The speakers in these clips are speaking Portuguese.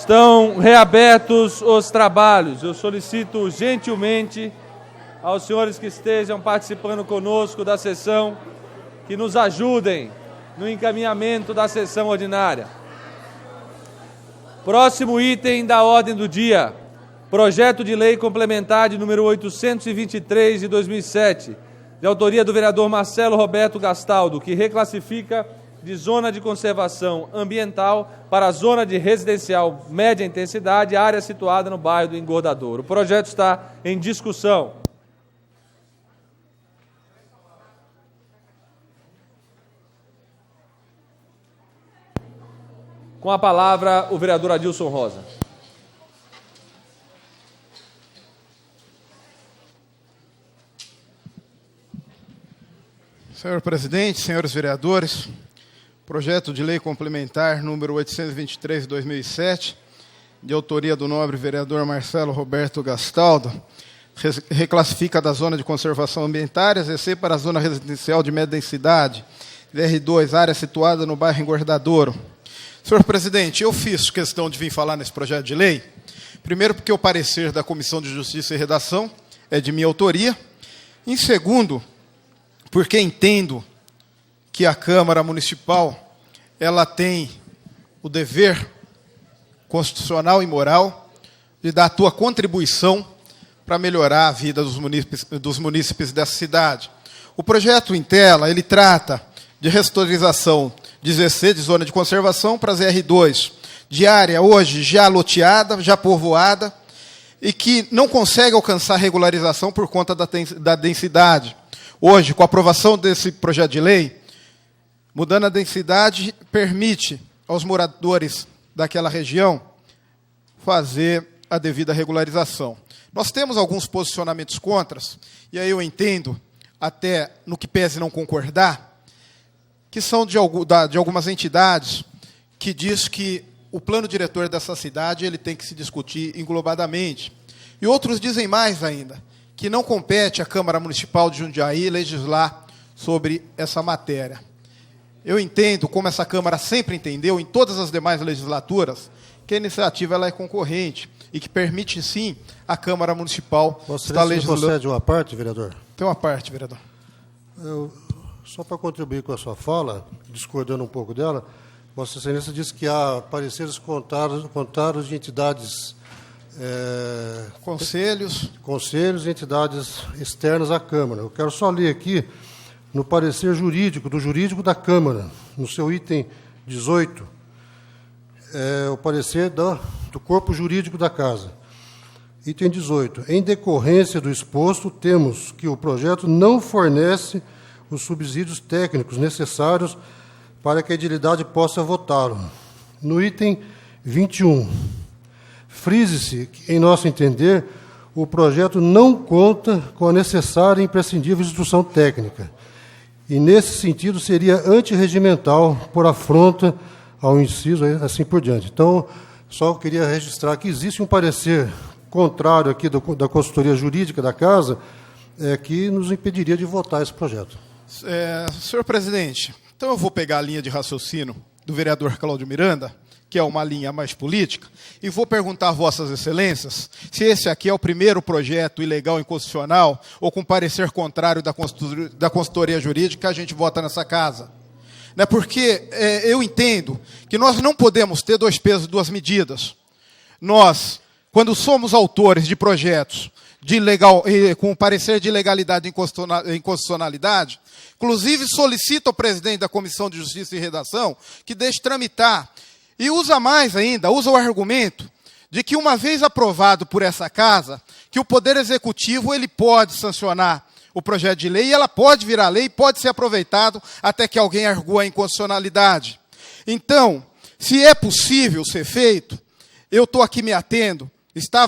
Estão reabertos os trabalhos. Eu solicito gentilmente aos senhores que estejam participando conosco da sessão que nos ajudem no encaminhamento da sessão ordinária. Próximo item da ordem do dia. Projeto de Lei Complementar de número 823 de 2007, de autoria do vereador Marcelo Roberto Gastaldo, que reclassifica de zona de conservação ambiental para a zona de residencial média intensidade, área situada no bairro do Engordador. O projeto está em discussão. Com a palavra, o vereador Adilson Rosa. Senhor presidente, senhores vereadores, projeto de lei complementar número 823 de 2007, de autoria do nobre vereador Marcelo Roberto Gastaldo, reclassifica da zona de conservação ambiental, EC, para a zona residencial de média densidade, DR2, área situada no bairro Engordadouro. Senhor presidente, eu fiz questão de vir falar nesse projeto de lei, primeiro porque o parecer da Comissão de Justiça e Redação é de minha autoria, em segundo, porque entendo que a Câmara Municipal ela tem o dever constitucional e moral de dar a sua contribuição para melhorar a vida dos munícipes dessa cidade. O projeto em tela, ele trata de reestruturalização de ZC, de zona de conservação, para ZR2, de área hoje já loteada, já povoada, e que não consegue alcançar regularização por conta da densidade. Hoje, com a aprovação desse projeto de lei, mudando a densidade, permite aos moradores daquela região fazer a devida regularização. Nós temos alguns posicionamentos contras, e aí eu entendo, até no que pese não concordar, que são de algumas entidades que diz que o plano diretor dessa cidade ele tem que se discutir englobadamente. E outros dizem mais ainda, que não compete à Câmara Municipal de Jundiaí legislar sobre essa matéria. Eu entendo, como essa Câmara sempre entendeu, em todas as demais legislaturas, que a iniciativa ela é concorrente e que permite, sim, a Câmara Municipal estar legislando. Você concede uma parte, vereador? Tem uma parte, vereador. Só para contribuir com a sua fala, discordando um pouco dela, Vossa Excelência disse que há pareceres contrários de entidades... Conselhos e entidades externas à Câmara. Eu quero só ler aqui, no parecer jurídico, do jurídico da Câmara, no seu item 18, o parecer do corpo jurídico da Casa. Item 18. Em decorrência do exposto, temos que o projeto não fornece os subsídios técnicos necessários para que a edilidade possa votá-lo. No item 21, frise-se que, em nosso entender, o projeto não conta com a necessária e imprescindível instrução técnica. E, nesse sentido, seria antirregimental por afronta ao inciso, assim por diante. Então, só queria registrar que existe um parecer contrário aqui da consultoria jurídica da Casa, que nos impediria de votar esse projeto. Senhor presidente, então eu vou pegar a linha de raciocínio do vereador Cláudio Miranda, que é uma linha mais política, e vou perguntar a vossas excelências se esse aqui é o primeiro projeto ilegal e inconstitucional ou com parecer contrário da consultoria jurídica que a gente vota nessa casa. Porque eu entendo que nós não podemos ter dois pesos e duas medidas. Nós, quando somos autores de projetos com parecer de ilegalidade e inconstitucionalidade, inclusive solicito ao presidente da Comissão de Justiça e Redação que deixe tramitar. E usa mais ainda, usa o argumento de que, uma vez aprovado por essa Casa, que o Poder Executivo ele pode sancionar o projeto de lei e ela pode virar lei e pode ser aproveitado até que alguém argua a inconstitucionalidade. Então, se é possível ser feito, eu estava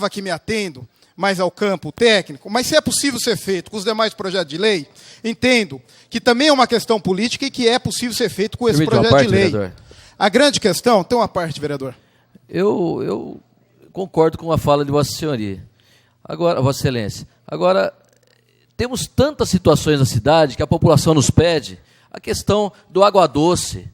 aqui me atendo mais ao campo técnico, mas se é possível ser feito com os demais projetos de lei, entendo que também é uma questão política e que é possível ser feito com esse projeto de lei. Vereador. A grande questão, tem uma parte, vereador. Eu concordo com a fala de Vossa Senhoria. Agora, Vossa Excelência, agora, temos tantas situações na cidade que a população nos pede, a questão do água doce,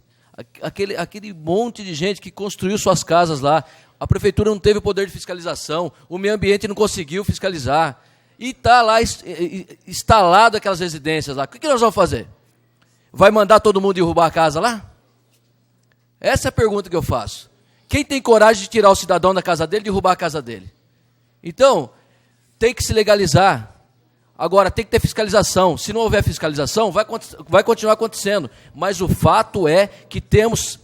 aquele monte de gente que construiu suas casas lá. A prefeitura não teve o poder de fiscalização, o meio ambiente não conseguiu fiscalizar. E está lá instalado aquelas residências lá. O que nós vamos fazer? Vai mandar todo mundo derrubar a casa lá? Essa é a pergunta que eu faço. Quem tem coragem de tirar o cidadão da casa dele e derrubar a casa dele? Então, tem que se legalizar. Agora, tem que ter fiscalização. Se não houver fiscalização, vai continuar acontecendo. Mas o fato é que temos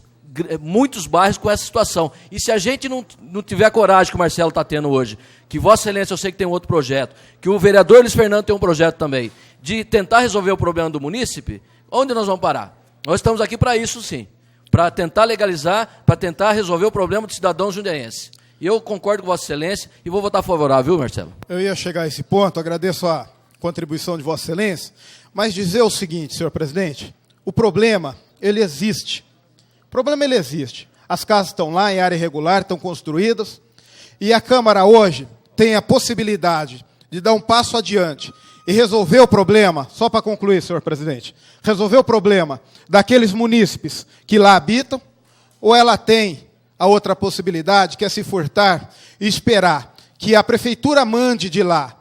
muitos bairros com essa situação. E se a gente não tiver a coragem que o Marcelo está tendo hoje, que Vossa Excelência eu sei que tem um outro projeto, que o vereador Luiz Fernando tem um projeto também, de tentar resolver o problema do munícipe, onde nós vamos parar? Nós estamos aqui para isso, sim. Para tentar legalizar, para tentar resolver o problema do cidadão jundiaense. E eu concordo com Vossa Excelência e vou votar favorável, viu, Marcelo? Eu ia chegar a esse ponto, agradeço a contribuição de Vossa Excelência, mas dizer o seguinte, senhor presidente, o problema, ele existe. O problema, ele existe. As casas estão lá em área irregular, estão construídas, e a Câmara hoje tem a possibilidade de dar um passo adiante e resolver o problema, só para concluir, senhor presidente, resolver o problema daqueles munícipes que lá habitam, ou ela tem a outra possibilidade, que é se furtar e esperar que a prefeitura mande de lá,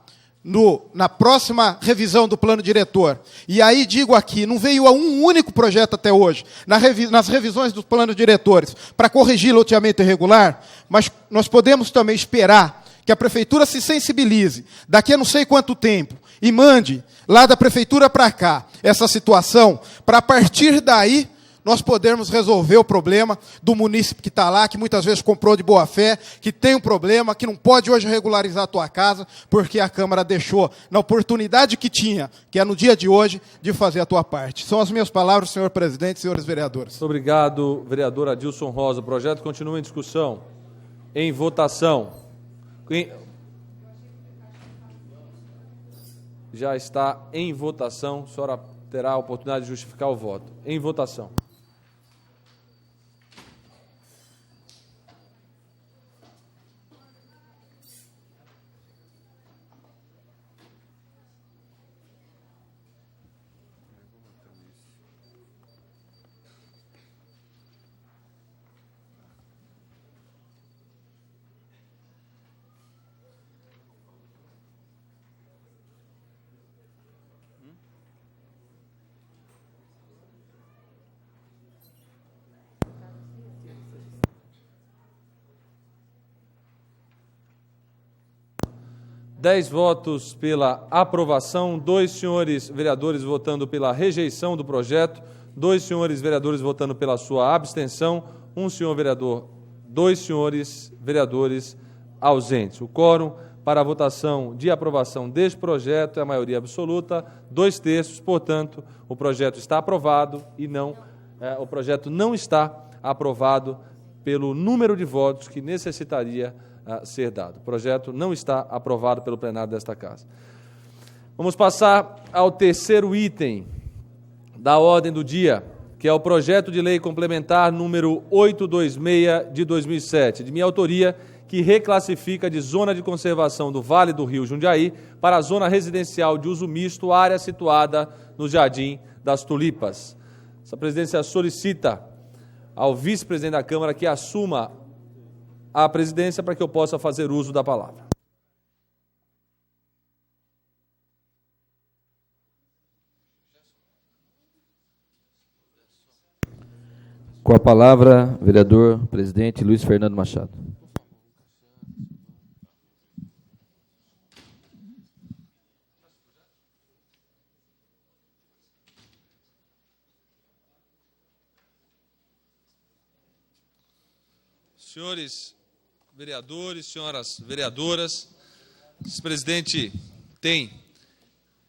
na próxima revisão do plano diretor. E aí digo aqui, não veio a um único projeto até hoje, nas revisões dos planos diretores, para corrigir loteamento irregular, mas nós podemos também esperar que a prefeitura se sensibilize, daqui a não sei quanto tempo, e mande lá da prefeitura para cá essa situação, para a partir daí nós podermos resolver o problema do munícipe que está lá, que muitas vezes comprou de boa fé, que tem um problema, que não pode hoje regularizar a tua casa, porque a Câmara deixou, na oportunidade que tinha, que é no dia de hoje, de fazer a tua parte. São as minhas palavras, senhor presidente e senhores vereadores. Muito obrigado, vereador Adilson Rosa. O projeto continua em discussão. Em votação. Já está em votação. A senhora terá a oportunidade de justificar o voto. Em votação. Dez votos pela aprovação, 2 senhores vereadores votando pela rejeição do projeto, 2 senhores vereadores votando pela sua abstenção, 1 senhor vereador, 2 senhores vereadores ausentes. O quórum para a votação de aprovação deste projeto é a maioria absoluta, 2/3, portanto, o projeto está aprovado e o projeto não está aprovado pelo número de votos que necessitaria ser dado. O projeto não está aprovado pelo plenário desta Casa. Vamos passar ao terceiro item da ordem do dia, que é o projeto de lei complementar número 826 de 2007, de minha autoria, que reclassifica de zona de conservação do Vale do Rio Jundiaí para a zona residencial de uso misto, área situada no Jardim das Tulipas. Essa presidência solicita ao vice-presidente da Câmara que assuma a presidência para que eu possa fazer uso da palavra. Com a palavra, vereador presidente Luiz Fernando Machado. Senhores vereadores, senhoras vereadoras, o presidente tem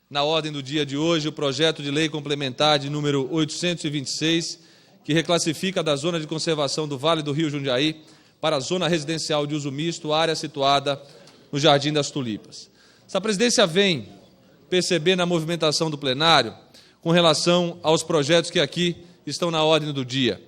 na ordem do dia de hoje o projeto de lei complementar de número 826, que reclassifica da zona de conservação do Vale do Rio Jundiaí para a zona residencial de uso misto, área situada no Jardim das Tulipas. Essa presidência vem perceber na movimentação do plenário com relação aos projetos que aqui estão na ordem do dia.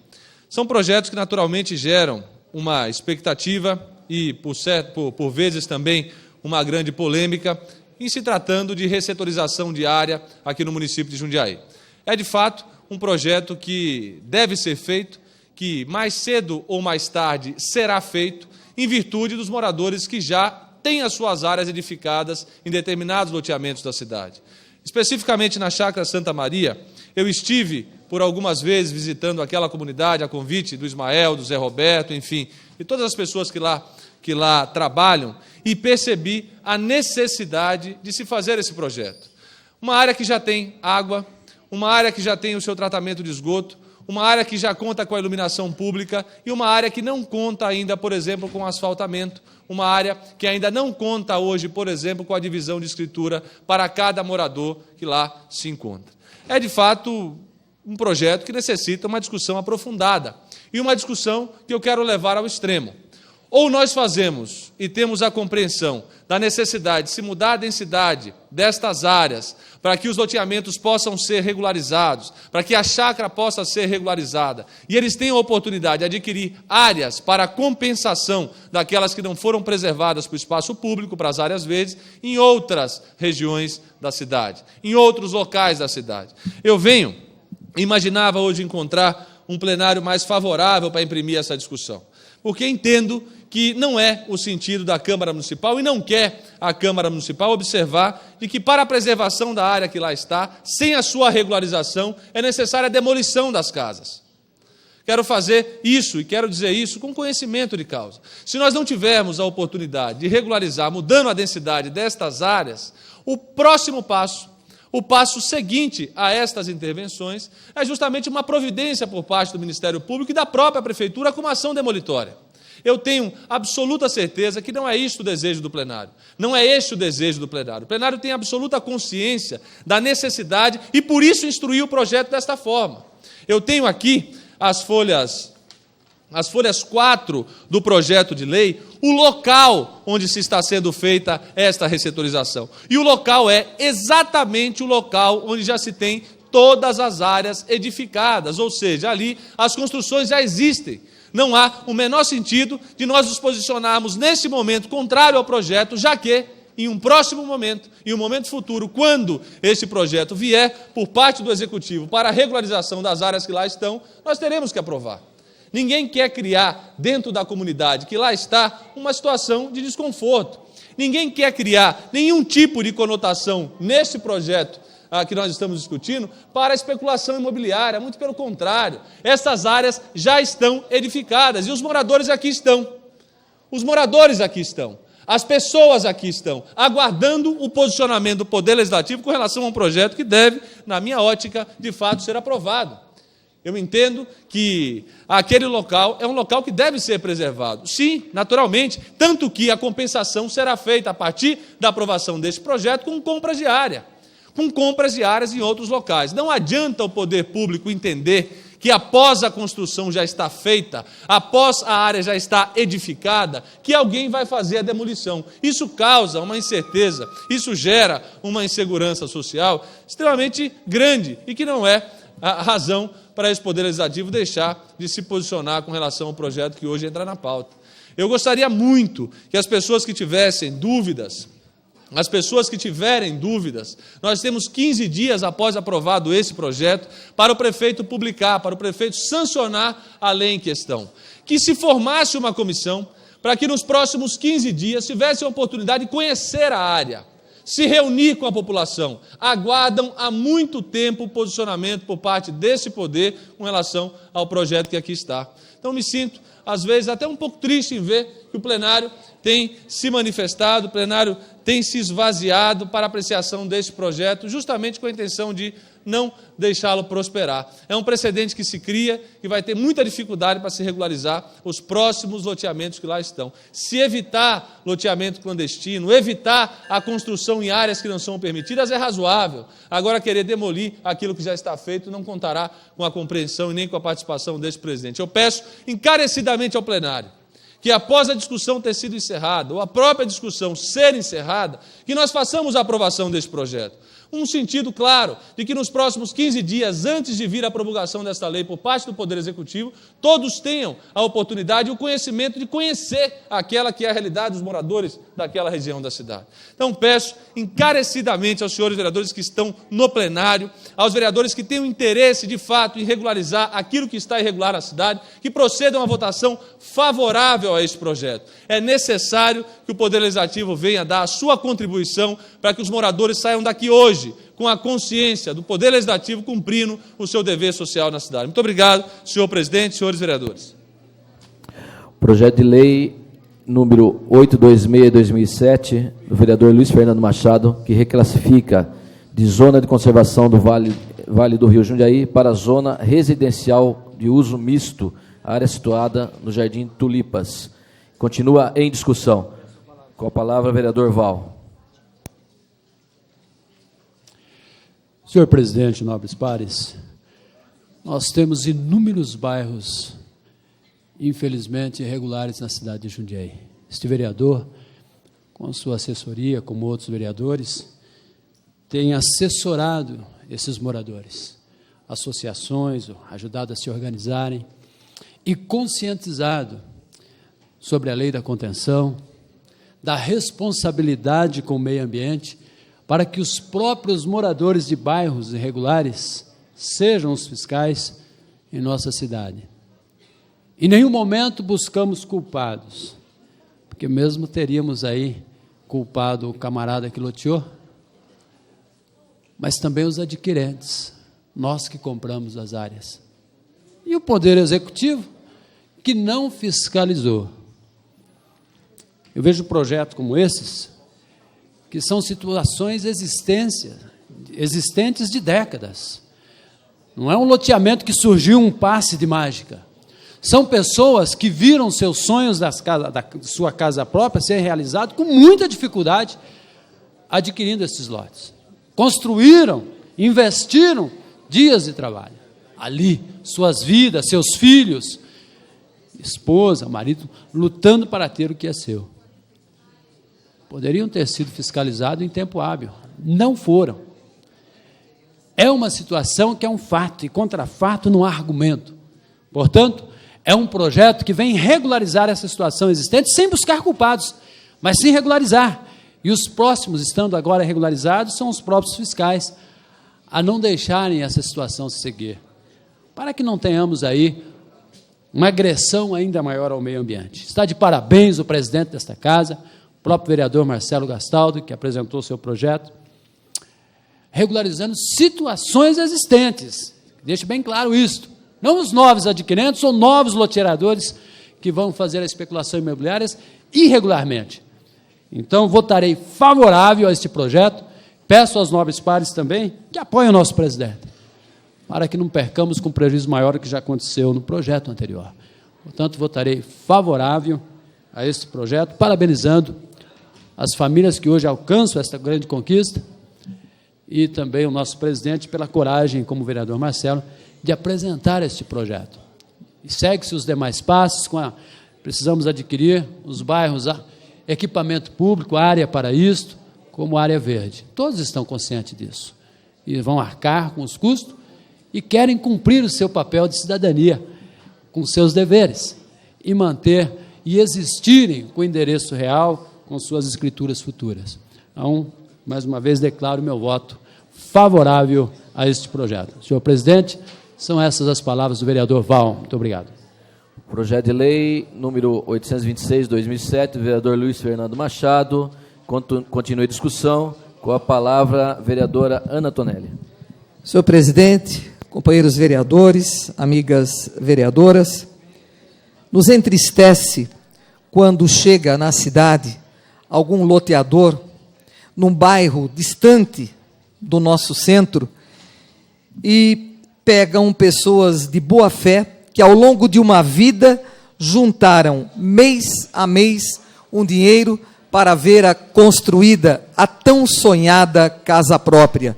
São projetos que naturalmente geram uma expectativa e, por vezes, também uma grande polêmica em se tratando de ressetorização de área aqui no município de Jundiaí. É, de fato, um projeto que deve ser feito, que mais cedo ou mais tarde será feito em virtude dos moradores que já têm as suas áreas edificadas em determinados loteamentos da cidade. Especificamente na Chácara Santa Maria, eu estive por algumas vezes visitando aquela comunidade, a convite do Ismael, do Zé Roberto, enfim, e todas as pessoas que lá trabalham, e percebi a necessidade de se fazer esse projeto. Uma área que já tem água, uma área que já tem o seu tratamento de esgoto, uma área que já conta com a iluminação pública e uma área que não conta ainda, por exemplo, com asfaltamento, uma área que ainda não conta hoje, por exemplo, com a divisão de escritura para cada morador que lá se encontra. É, de fato, um projeto que necessita uma discussão aprofundada e uma discussão que eu quero levar ao extremo. Ou nós fazemos e temos a compreensão da necessidade de se mudar a densidade destas áreas para que os loteamentos possam ser regularizados, para que a chácara possa ser regularizada e eles tenham a oportunidade de adquirir áreas para compensação daquelas que não foram preservadas para o espaço público, para as áreas verdes, em outras regiões da cidade, em outros locais da cidade. Imaginava hoje encontrar um plenário mais favorável para imprimir essa discussão, porque entendo que não é o sentido da Câmara Municipal e não quer a Câmara Municipal observar de que para a preservação da área que lá está, sem a sua regularização, é necessária a demolição das casas. Quero fazer isso e quero dizer isso com conhecimento de causa. Se nós não tivermos a oportunidade de regularizar, mudando a densidade destas áreas, o próximo passo, o passo seguinte a estas intervenções, é justamente uma providência por parte do Ministério Público e da própria Prefeitura com uma ação demolitória. Eu tenho absoluta certeza que não é isto o desejo do plenário. Não é este o desejo do plenário. O plenário tem absoluta consciência da necessidade e, por isso, instruiu o projeto desta forma. Eu tenho aqui as folhas 4 do projeto de lei, o local onde se está sendo feita esta ressetorização. E o local é exatamente o local onde já se tem todas as áreas edificadas, ou seja, ali as construções já existem. Não há o menor sentido de nós nos posicionarmos nesse momento contrário ao projeto, já que, em um próximo momento, em um momento futuro, quando esse projeto vier por parte do Executivo para a regularização das áreas que lá estão, nós teremos que aprovar. Ninguém quer criar dentro da comunidade que lá está uma situação de desconforto. Ninguém quer criar nenhum tipo de conotação nesse projeto que nós estamos discutindo para a especulação imobiliária, muito pelo contrário. Essas áreas já estão edificadas e os moradores aqui estão. Os moradores aqui estão. As pessoas aqui estão, aguardando o posicionamento do Poder Legislativo com relação a um projeto que deve, na minha ótica, de fato ser aprovado. Eu entendo que aquele local é um local que deve ser preservado. Sim, naturalmente, tanto que a compensação será feita a partir da aprovação deste projeto com compras de área. Com compras de áreas em outros locais. Não adianta o poder público entender que após a construção já está feita, após a área já está edificada, que alguém vai fazer a demolição. Isso causa uma incerteza, isso gera uma insegurança social extremamente grande e que não é a razão para esse Poder Legislativo deixar de se posicionar com relação ao projeto que hoje entra na pauta. Eu gostaria muito que as pessoas que tivessem dúvidas, as pessoas que tiverem dúvidas, nós temos 15 dias após aprovado esse projeto para o prefeito publicar, para o prefeito sancionar a lei em questão. Que se formasse uma comissão para que nos próximos 15 dias tivesse a oportunidade de conhecer a área, se reunir com a população. Aguardam há muito tempo o posicionamento por parte desse poder com relação ao projeto que aqui está. Então me sinto, às vezes, até um pouco triste em ver que o plenário tem se manifestado, o plenário tem se esvaziado para apreciação deste projeto, justamente com a intenção de não deixá-lo prosperar. É um precedente que se cria, que vai ter muita dificuldade para se regularizar os próximos loteamentos que lá estão. Se evitar loteamento clandestino, evitar a construção em áreas que não são permitidas, é razoável. Agora, querer demolir aquilo que já está feito não contará com a compreensão e nem com a participação deste presidente. Eu peço encarecidamente ao plenário que após a discussão ter sido encerrada, ou a própria discussão ser encerrada, que nós façamos a aprovação deste projeto. Um sentido claro de que nos próximos 15 dias, antes de vir a promulgação desta lei por parte do Poder Executivo, todos tenham a oportunidade e o conhecimento de conhecer aquela que é a realidade dos moradores daquela região da cidade. Então peço encarecidamente aos senhores vereadores que estão no plenário, aos vereadores que têm o interesse de fato em regularizar aquilo que está irregular na cidade, que procedam à votação favorável a este projeto. É necessário que o Poder Legislativo venha dar a sua contribuição para que os moradores saiam daqui hoje com a consciência do Poder Legislativo cumprindo o seu dever social na cidade. Muito obrigado, senhor presidente, senhores vereadores. Projeto de lei número 826/2007, do vereador Luiz Fernando Machado, que reclassifica de zona de conservação do Vale do Rio Jundiaí para a zona residencial de uso misto, área situada no Jardim Tulipas. Continua em discussão. Com a palavra, vereador Val. Senhor presidente, nobres pares, nós temos inúmeros bairros, infelizmente, irregulares na cidade de Jundiaí. Este vereador, com sua assessoria, como outros vereadores, tem assessorado esses moradores, associações, ajudado a se organizarem e conscientizado sobre a lei da contenção, da responsabilidade com o meio ambiente, para que os próprios moradores de bairros irregulares sejam os fiscais em nossa cidade. Em nenhum momento buscamos culpados, porque mesmo teríamos aí culpado o camarada que loteou, mas também os adquirentes, nós que compramos as áreas. E o Poder Executivo, que não fiscalizou. Eu vejo projetos como esses, que são situações existentes de décadas. Não é um loteamento que surgiu um passe de mágica. São pessoas que viram seus sonhos da sua casa própria ser realizados com muita dificuldade, adquirindo esses lotes. Construíram, investiram dias de trabalho. Ali, suas vidas, seus filhos, esposa, marido, lutando para ter o que é seu. Poderiam ter sido fiscalizados em tempo hábil. Não foram. É uma situação que é um fato, e contra fato não há argumento. Portanto, é um projeto que vem regularizar essa situação existente, sem buscar culpados, mas sim regularizar. E os próximos, estando agora regularizados, são os próprios fiscais, a não deixarem essa situação se seguir, para que não tenhamos aí uma agressão ainda maior ao meio ambiente. Está de parabéns o presidente desta casa, o próprio vereador Marcelo Gastaldo, que apresentou o seu projeto, regularizando situações existentes. Deixe bem claro isso. Não os novos adquirentes ou novos loteadores que vão fazer a especulação imobiliária irregularmente. Então, votarei favorável a este projeto. Peço aos nobres pares também que apoiem o nosso presidente, para que não percamos com prejuízo maior do que já aconteceu no projeto anterior. Portanto, votarei favorável a este projeto, parabenizando as famílias que hoje alcançam esta grande conquista e também o nosso presidente pela coragem, como o vereador Marcelo, de apresentar este projeto. E segue-se os demais passos, precisamos adquirir os bairros, equipamento público, área para isto, como área verde. Todos estão conscientes disso e vão arcar com os custos e querem cumprir o seu papel de cidadania, com seus deveres, e manter e existirem com endereço real, com suas escrituras futuras. Então, mais uma vez, declaro meu voto favorável a este projeto. Senhor presidente, são essas as palavras do vereador Val. Muito obrigado. Projeto de lei número 826/2007, vereador Luiz Fernando Machado. Continue a discussão. Com a palavra, vereadora Ana Tonelli. Senhor presidente, companheiros vereadores, amigas vereadoras, nos entristece quando chega na cidade algum loteador num bairro distante do nosso centro e pegam pessoas de boa fé que ao longo de uma vida juntaram mês a mês um dinheiro para ver a construída a tão sonhada casa própria.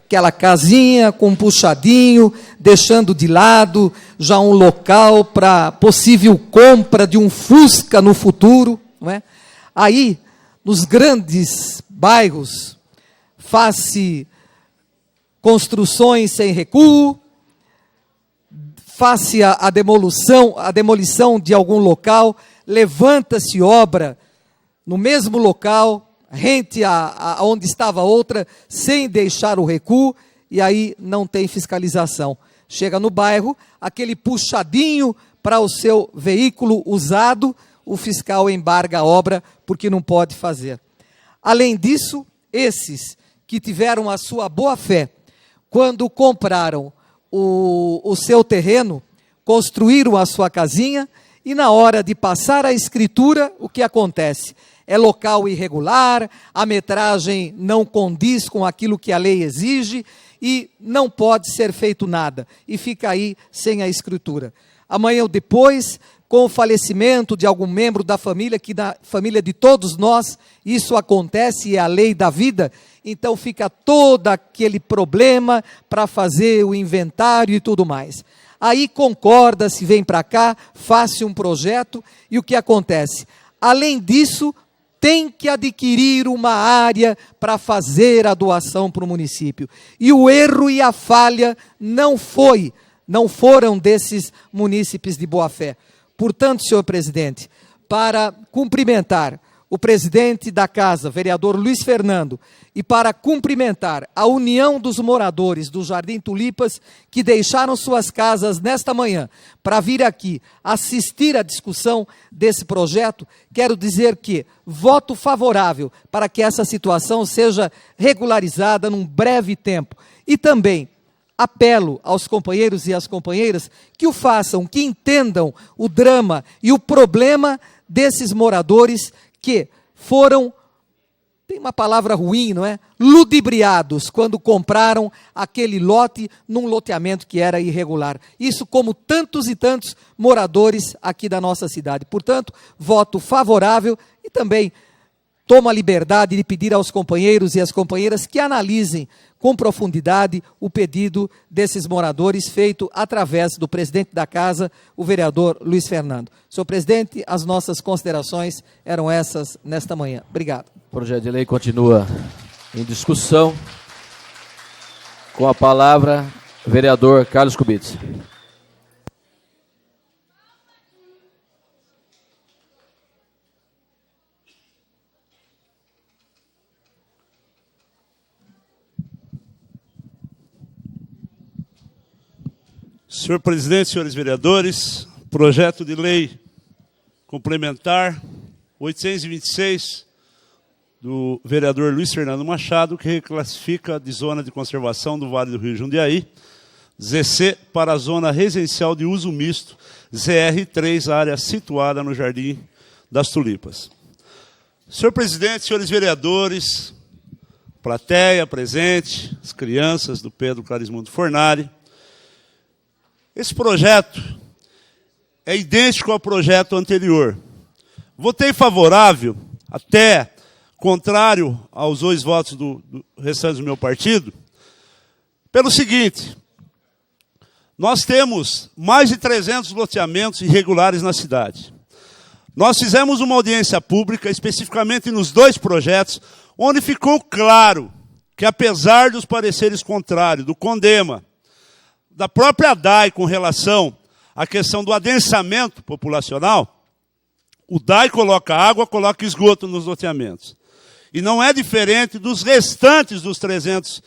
Aquela casinha com um puxadinho, deixando de lado já um local para possível compra de um Fusca no futuro, não é? Aí, nos grandes bairros, faz-se construções sem recuo, faça a demolição de algum local, levanta-se obra no mesmo local, rente a onde estava outra, sem deixar o recuo, e aí não tem fiscalização. Chega no bairro, aquele puxadinho para o seu veículo usado, o fiscal embarga a obra porque não pode fazer. Além disso, esses que tiveram a sua boa-fé, quando compraram o seu terreno, construíram a sua casinha, e na hora de passar a escritura, o que acontece? É local irregular, a metragem não condiz com aquilo que a lei exige, e não pode ser feito nada, e fica aí sem a escritura. Amanhã ou depois, com o falecimento de algum membro da família, que na família de todos nós, isso acontece e é a lei da vida, então fica todo aquele problema para fazer o inventário e tudo mais. Aí concorda, se vem para cá, faça um projeto, e o que acontece? Além disso, tem que adquirir uma área para fazer a doação para o município. E o erro e a falha não foram desses munícipes de boa-fé. Portanto, senhor presidente, para cumprimentar o presidente da casa, vereador Luiz Fernando, e para cumprimentar a união dos moradores do Jardim Tulipas, que deixaram suas casas nesta manhã para vir aqui assistir à discussão desse projeto, quero dizer que voto favorável para que essa situação seja regularizada num breve tempo. E também apelo aos companheiros e às companheiras que o façam, que entendam o drama e o problema desses moradores que foram, tem uma palavra ruim, não é? Ludibriados quando compraram aquele lote num loteamento que era irregular. Isso como tantos e tantos moradores aqui da nossa cidade. Portanto, voto favorável e também tomo a liberdade de pedir aos companheiros e às companheiras que analisem com profundidade o pedido desses moradores feito através do presidente da casa, o vereador Luiz Fernando. Senhor presidente, as nossas considerações eram essas nesta manhã. Obrigado. O projeto de lei continua em discussão. Com a palavra, vereador Carlos Kubitz. Senhor presidente, senhores vereadores, projeto de lei complementar 826 do vereador Luiz Fernando Machado, que reclassifica de zona de conservação do Vale do Rio Jundiaí, ZC, para a zona residencial de uso misto, ZR3, área situada no Jardim das Tulipas. Senhor presidente, senhores vereadores, plateia presente, as crianças do Pedro Clarismundo Fornari, esse projeto é idêntico ao projeto anterior. Votei favorável, até contrário aos 2 votos do restante do meu partido, pelo seguinte: nós temos mais de 300 loteamentos irregulares na cidade. Nós fizemos uma audiência pública, especificamente nos 2 projetos, onde ficou claro que, apesar dos pareceres contrários do CONDEMA, da própria DAI com relação à questão do adensamento populacional, o DAI coloca água, coloca esgoto nos loteamentos. E não é diferente dos restantes dos 300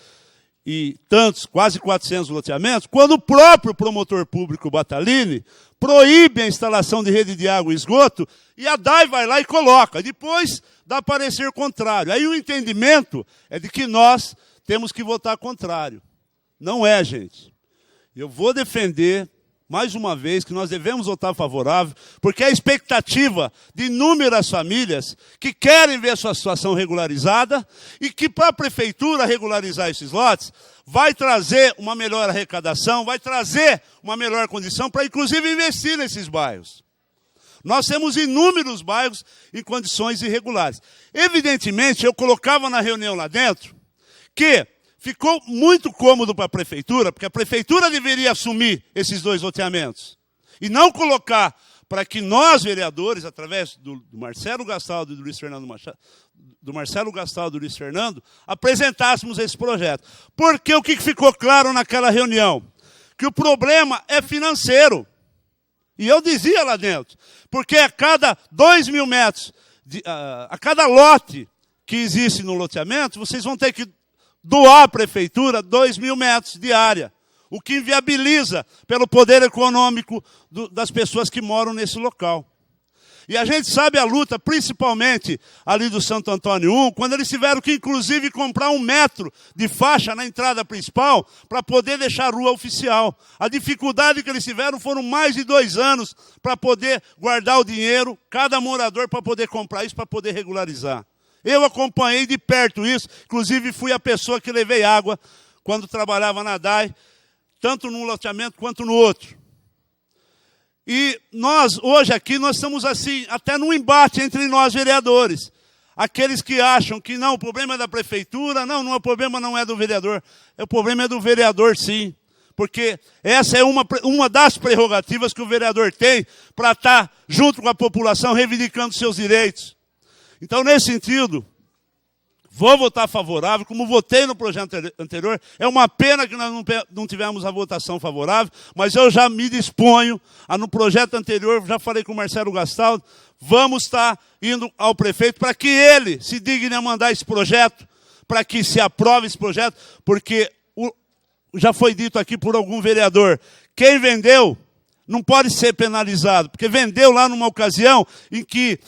e tantos, quase 400 loteamentos, quando o próprio promotor público Batalini proíbe a instalação de rede de água e esgoto, e a DAI vai lá e coloca. Depois dá parecer contrário. Aí o entendimento é de que nós temos que votar contrário. Não é, gente. Eu vou defender, mais uma vez, que nós devemos votar favorável, porque a expectativa de inúmeras famílias que querem ver sua situação regularizada e que, para a prefeitura regularizar esses lotes, vai trazer uma melhor arrecadação, vai trazer uma melhor condição para, inclusive, investir nesses bairros. Nós temos inúmeros bairros em condições irregulares. Evidentemente, eu colocava na reunião lá dentro que ficou muito cômodo para a prefeitura, porque a prefeitura deveria assumir esses 2 loteamentos e não colocar para que nós, vereadores, através do Marcelo Gastaldo e do Luiz Fernando Machado, do Marcelo Gastaldo e do Luiz Fernando, apresentássemos esse projeto. Porque o que ficou claro naquela reunião? Que o problema é financeiro. E eu dizia lá dentro, porque a cada 2.000 metros, a cada lote que existe no loteamento, vocês vão ter que doar à prefeitura 2.000 metros de área, o que inviabiliza pelo poder econômico das pessoas que moram nesse local. E a gente sabe a luta, principalmente ali do Santo Antônio 1, quando eles tiveram que, inclusive, comprar 1 metro de faixa na entrada principal para poder deixar a rua oficial. A dificuldade que eles tiveram foram mais de 2 anos para poder guardar o dinheiro, cada morador para poder comprar isso, para poder regularizar. Eu acompanhei de perto isso, inclusive fui a pessoa que levei água quando trabalhava na DAI, tanto num loteamento quanto no outro. E nós, hoje aqui, nós estamos assim, até num embate entre nós, vereadores. Aqueles que acham que não, o problema é da prefeitura, não, o problema não é do vereador. O problema é do vereador, sim. Porque essa é uma das prerrogativas que o vereador tem para estar junto com a população, reivindicando seus direitos. Então, nesse sentido, vou votar favorável, como votei no projeto anterior. É uma pena que nós não tivemos a votação favorável, mas eu já me disponho, no projeto anterior, já falei com o Marcelo Gastaldo, vamos estar indo ao prefeito para que ele se digne a mandar esse projeto, para que se aprove esse projeto, porque já foi dito aqui por algum vereador, quem vendeu não pode ser penalizado, porque vendeu lá numa ocasião em que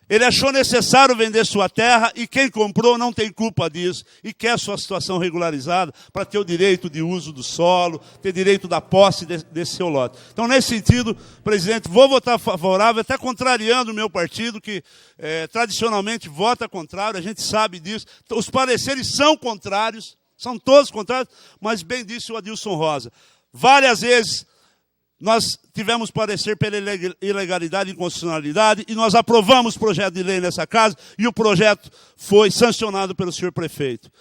ele achou necessário vender sua terra e quem comprou não tem culpa disso e quer sua situação regularizada para ter o direito de uso do solo, ter direito da posse desse seu lote. Então, nesse sentido, presidente, vou votar favorável, até contrariando o meu partido, que tradicionalmente vota contrário, a gente sabe disso. Os pareceres são contrários, são todos contrários, mas bem disse o Adilson Rosa. Várias vezes nós tivemos parecer pela ilegalidade e inconstitucionalidade e nós aprovamos o projeto de lei nessa casa e o projeto foi sancionado pelo senhor prefeito.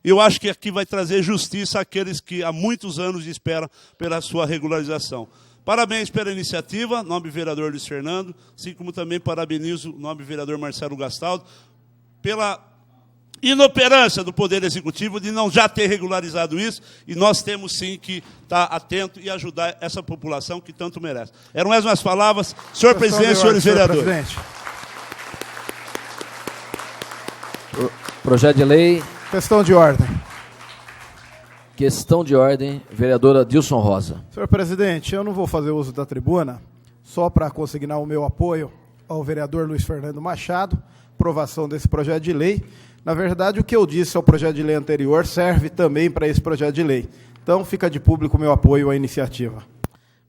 Eu acho que aqui vai trazer justiça àqueles que há muitos anos esperam pela sua regularização. Parabéns pela iniciativa, nobre vereador Luiz Fernando, assim como também parabenizo o nobre vereador Marcelo Gastaldo pela inoperância do Poder Executivo de não já ter regularizado isso, e nós temos sim que estar atento e ajudar essa população que tanto merece. Eram essas minhas palavras, senhor presidente, senhores vereadores. Projeto de lei. Questão de ordem. Questão de ordem, vereadora Dilson Rosa. Senhor presidente, eu não vou fazer uso da tribuna, só para consignar o meu apoio ao vereador Luiz Fernando Machado, aprovação desse projeto de lei. Na verdade, o que eu disse ao projeto de lei anterior serve também para esse projeto de lei. Então, fica de público o meu apoio à iniciativa.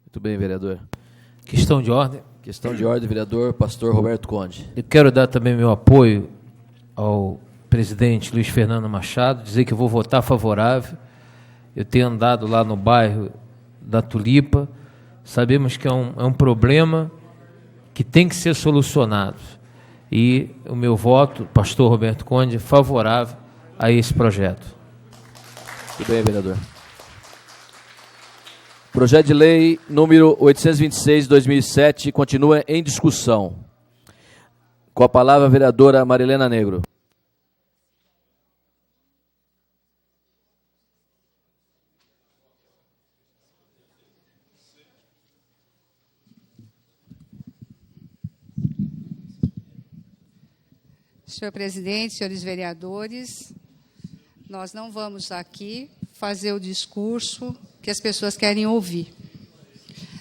Muito bem, vereador. Questão de ordem. Questão de ordem, vereador pastor Roberto Conde. Eu quero dar também meu apoio ao presidente Luiz Fernando Machado, dizer que eu vou votar favorável. Eu tenho andado lá no bairro da Tulipa, sabemos que é um problema que tem que ser solucionado. E o meu voto, pastor Roberto Conde, favorável a esse projeto. Muito bem, vereador. Projeto de lei número 826 de 2007 continua em discussão. Com a palavra a vereadora Marilena Negro. Senhor presidente, senhores vereadores, nós não vamos aqui fazer o discurso que as pessoas querem ouvir.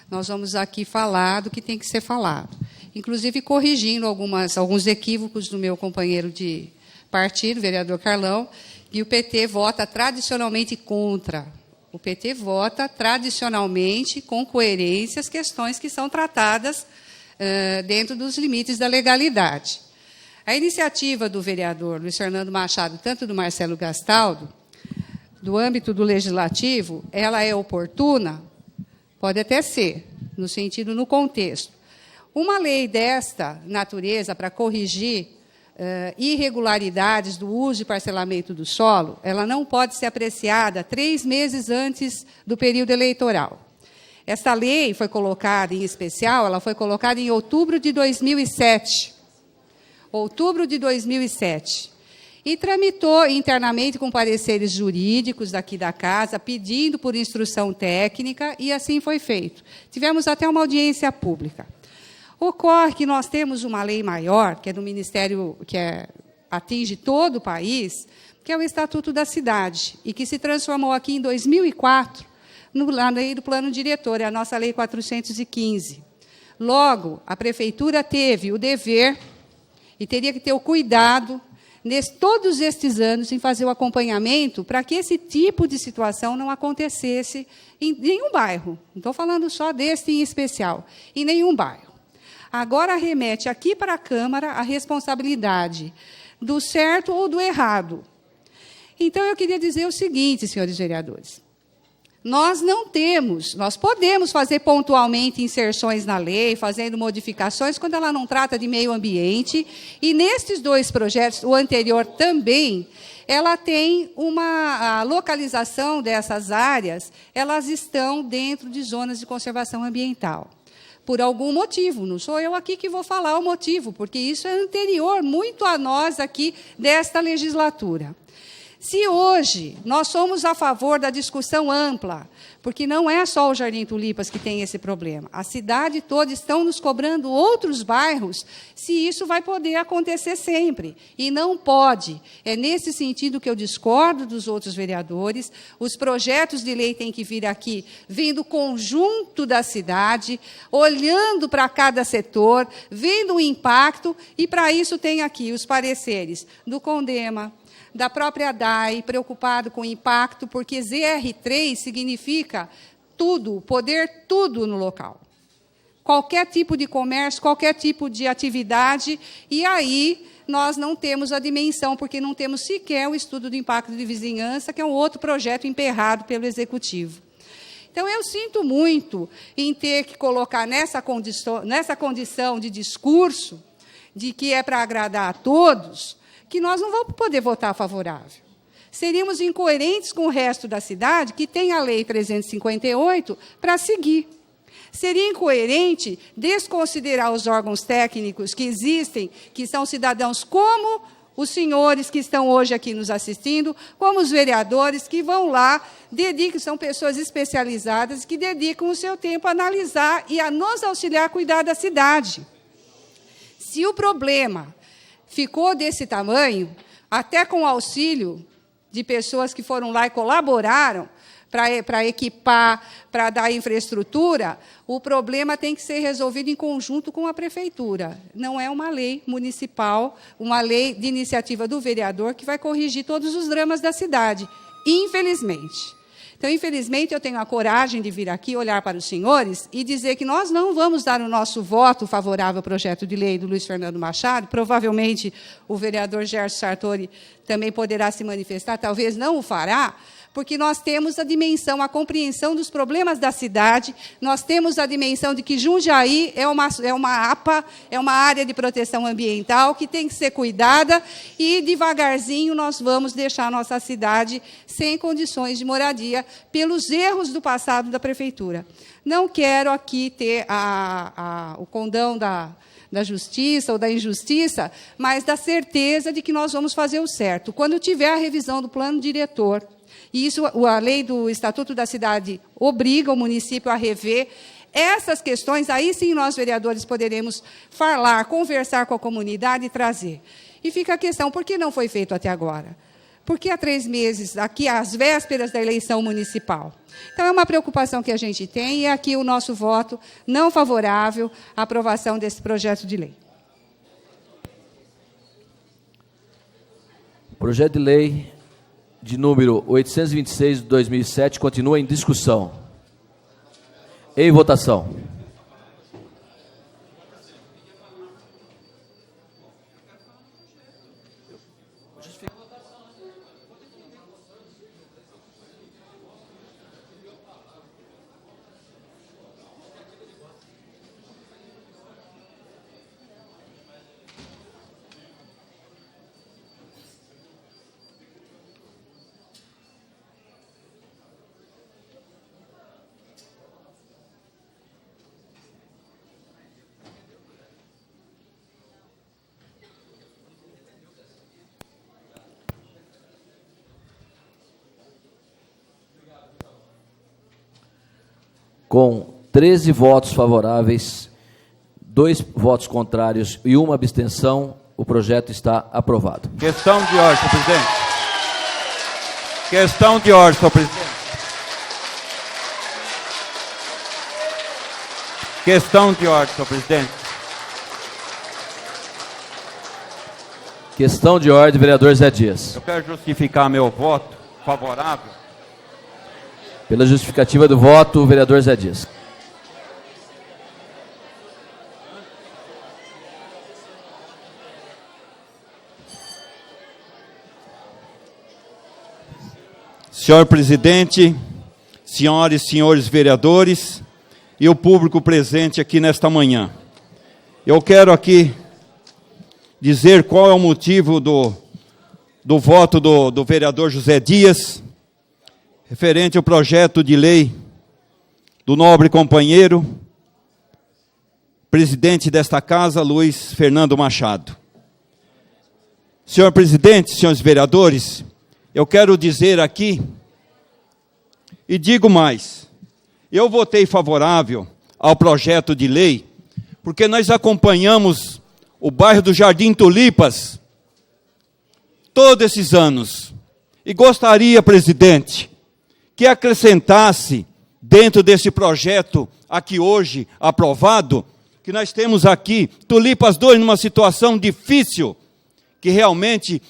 Nós vamos aqui falar do que tem que ser falado, inclusive corrigindo alguns equívocos do meu companheiro de partido, vereador Carlão, e o PT vota tradicionalmente contra. O PT vota tradicionalmente, com coerência, as questões que são tratadas dentro dos limites da legalidade. A iniciativa do vereador Luiz Fernando Machado, tanto do Marcelo Gastaldo, do âmbito do legislativo, ela é oportuna? Pode até ser, no contexto. Uma lei desta natureza, para corrigir irregularidades do uso e parcelamento do solo, ela não pode ser apreciada 3 meses antes do período eleitoral. Essa lei foi colocada, em especial, ela foi colocada em outubro de 2007. Outubro de 2007. E tramitou internamente com pareceres jurídicos daqui da casa, pedindo por instrução técnica, e assim foi feito. Tivemos até uma audiência pública. Ocorre que nós temos uma lei maior, que é do Ministério, atinge todo o país, que é o Estatuto da Cidade, e que se transformou aqui em 2004, na lei do Plano Diretor, é a nossa Lei 415. Logo, a Prefeitura teve o dever, e teria que ter o cuidado, todos estes anos, em fazer o acompanhamento para que esse tipo de situação não acontecesse em nenhum bairro. Não estou falando só deste em especial, em nenhum bairro. Agora remete aqui para a Câmara a responsabilidade do certo ou do errado. Então, eu queria dizer o seguinte, senhores vereadores. Nós podemos fazer pontualmente inserções na lei, fazendo modificações, quando ela não trata de meio ambiente, e nestes dois projetos, o anterior também, ela tem a localização dessas áreas, elas estão dentro de zonas de conservação ambiental. Por algum motivo, não sou eu aqui que vou falar o motivo, porque isso é anterior muito a nós aqui desta legislatura. Se hoje nós somos a favor da discussão ampla, porque não é só o Jardim Tulipas que tem esse problema, a cidade toda estão nos cobrando outros bairros, se isso vai poder acontecer sempre. E não pode. É nesse sentido que eu discordo dos outros vereadores. Os projetos de lei têm que vir aqui, vindo conjunto da cidade, olhando para cada setor, vendo o impacto, e para isso tem aqui os pareceres do CONDEMA, da própria DAI, preocupado com o impacto, porque ZR3 significa tudo, poder tudo no local. Qualquer tipo de comércio, qualquer tipo de atividade, e aí nós não temos a dimensão, porque não temos sequer o estudo do impacto de vizinhança, que é um outro projeto emperrado pelo Executivo. Então, eu sinto muito em ter que colocar nessa condição de discurso, de que é para agradar a todos, que nós não vamos poder votar favorável. Seríamos incoerentes com o resto da cidade, que tem a Lei 358 para seguir. Seria incoerente desconsiderar os órgãos técnicos que existem, que são cidadãos como os senhores que estão hoje aqui nos assistindo, como os vereadores que vão lá, são pessoas especializadas que dedicam o seu tempo a analisar e a nos auxiliar a cuidar da cidade. Se o problema ficou desse tamanho, até com o auxílio de pessoas que foram lá e colaboraram para equipar, para dar infraestrutura, o problema tem que ser resolvido em conjunto com a Prefeitura. Não é uma lei municipal, uma lei de iniciativa do vereador que vai corrigir todos os dramas da cidade, infelizmente. Então, infelizmente, eu tenho a coragem de vir aqui, olhar para os senhores e dizer que nós não vamos dar o nosso voto favorável ao projeto de lei do Luiz Fernando Machado. Provavelmente, o vereador Gerson Sartori também poderá se manifestar, talvez não o fará, porque nós temos a dimensão, a compreensão dos problemas da cidade, nós temos a dimensão de que Jundiaí é uma APA, é uma área de proteção ambiental que tem que ser cuidada, e devagarzinho nós vamos deixar a nossa cidade sem condições de moradia pelos erros do passado da Prefeitura. Não quero aqui ter o condão da justiça ou da injustiça, mas da certeza de que nós vamos fazer o certo. Quando tiver a revisão do plano diretor, e isso, a lei do Estatuto da Cidade obriga o município a rever essas questões, aí sim nós, vereadores, poderemos falar, conversar com a comunidade e trazer. E fica a questão, por que não foi feito até agora? Porque há 3 meses, aqui às vésperas da eleição municipal. Então, é uma preocupação que a gente tem, e aqui o nosso voto não favorável à aprovação desse projeto de lei. Projeto de lei de número 826 de 2007 continua em discussão. Em votação. Com 13 votos favoráveis, 2 votos contrários e 1 abstenção, o projeto está aprovado. Questão de ordem, senhor presidente. Questão de ordem, senhor presidente. Questão de ordem, senhor presidente. Questão de ordem, vereador Zé Dias. Eu quero justificar meu voto favorável. Pela justificativa do voto, o vereador Zé Dias. Senhor presidente, senhoras e senhores vereadores e o público presente aqui nesta manhã. Eu quero aqui dizer qual é o motivo do voto do vereador José Dias, referente ao projeto de lei do nobre companheiro, presidente desta casa, Luiz Fernando Machado. Senhor presidente, senhores vereadores, eu quero dizer aqui, e digo mais, eu votei favorável ao projeto de lei, porque nós acompanhamos o bairro do Jardim Tulipas todos esses anos, e gostaria, presidente, que acrescentasse dentro desse projeto aqui hoje aprovado, que nós temos aqui Tulipas 2 numa situação difícil, que realmente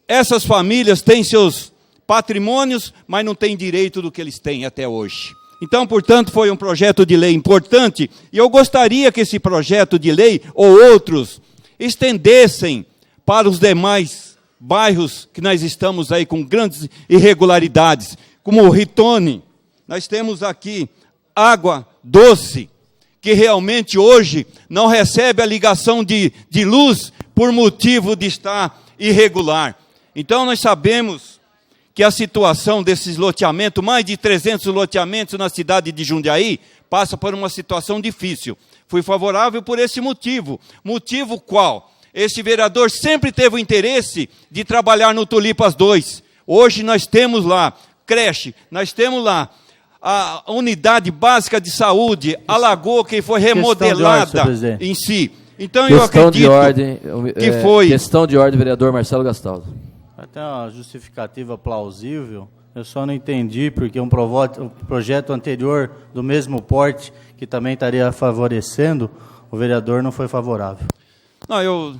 essas famílias têm seus patrimônios, mas não têm direito do que eles têm até hoje. Então, portanto, foi um projeto de lei importante, e eu gostaria que esse projeto de lei, ou outros, estendessem para os demais bairros que nós estamos aí com grandes irregularidades, como o Ritone. Nós temos aqui Água Doce, que realmente hoje não recebe a ligação de luz por motivo de estar irregular. Então, nós sabemos que a situação desses loteamentos, mais de 300 loteamentos na cidade de Jundiaí, passa por uma situação difícil. Fui favorável por esse motivo. Motivo qual? Esse vereador sempre teve o interesse de trabalhar no Tulipas 2. Hoje nós temos lá creche, nós temos lá a unidade básica de saúde, a lagoa que foi remodelada em si. Então eu acredito que foi... Questão de ordem, vereador Marcelo Gastaldo. Até uma justificativa plausível, eu só não entendi porque um projeto anterior do mesmo porte, que também estaria favorecendo, o vereador não foi favorável. Não, eu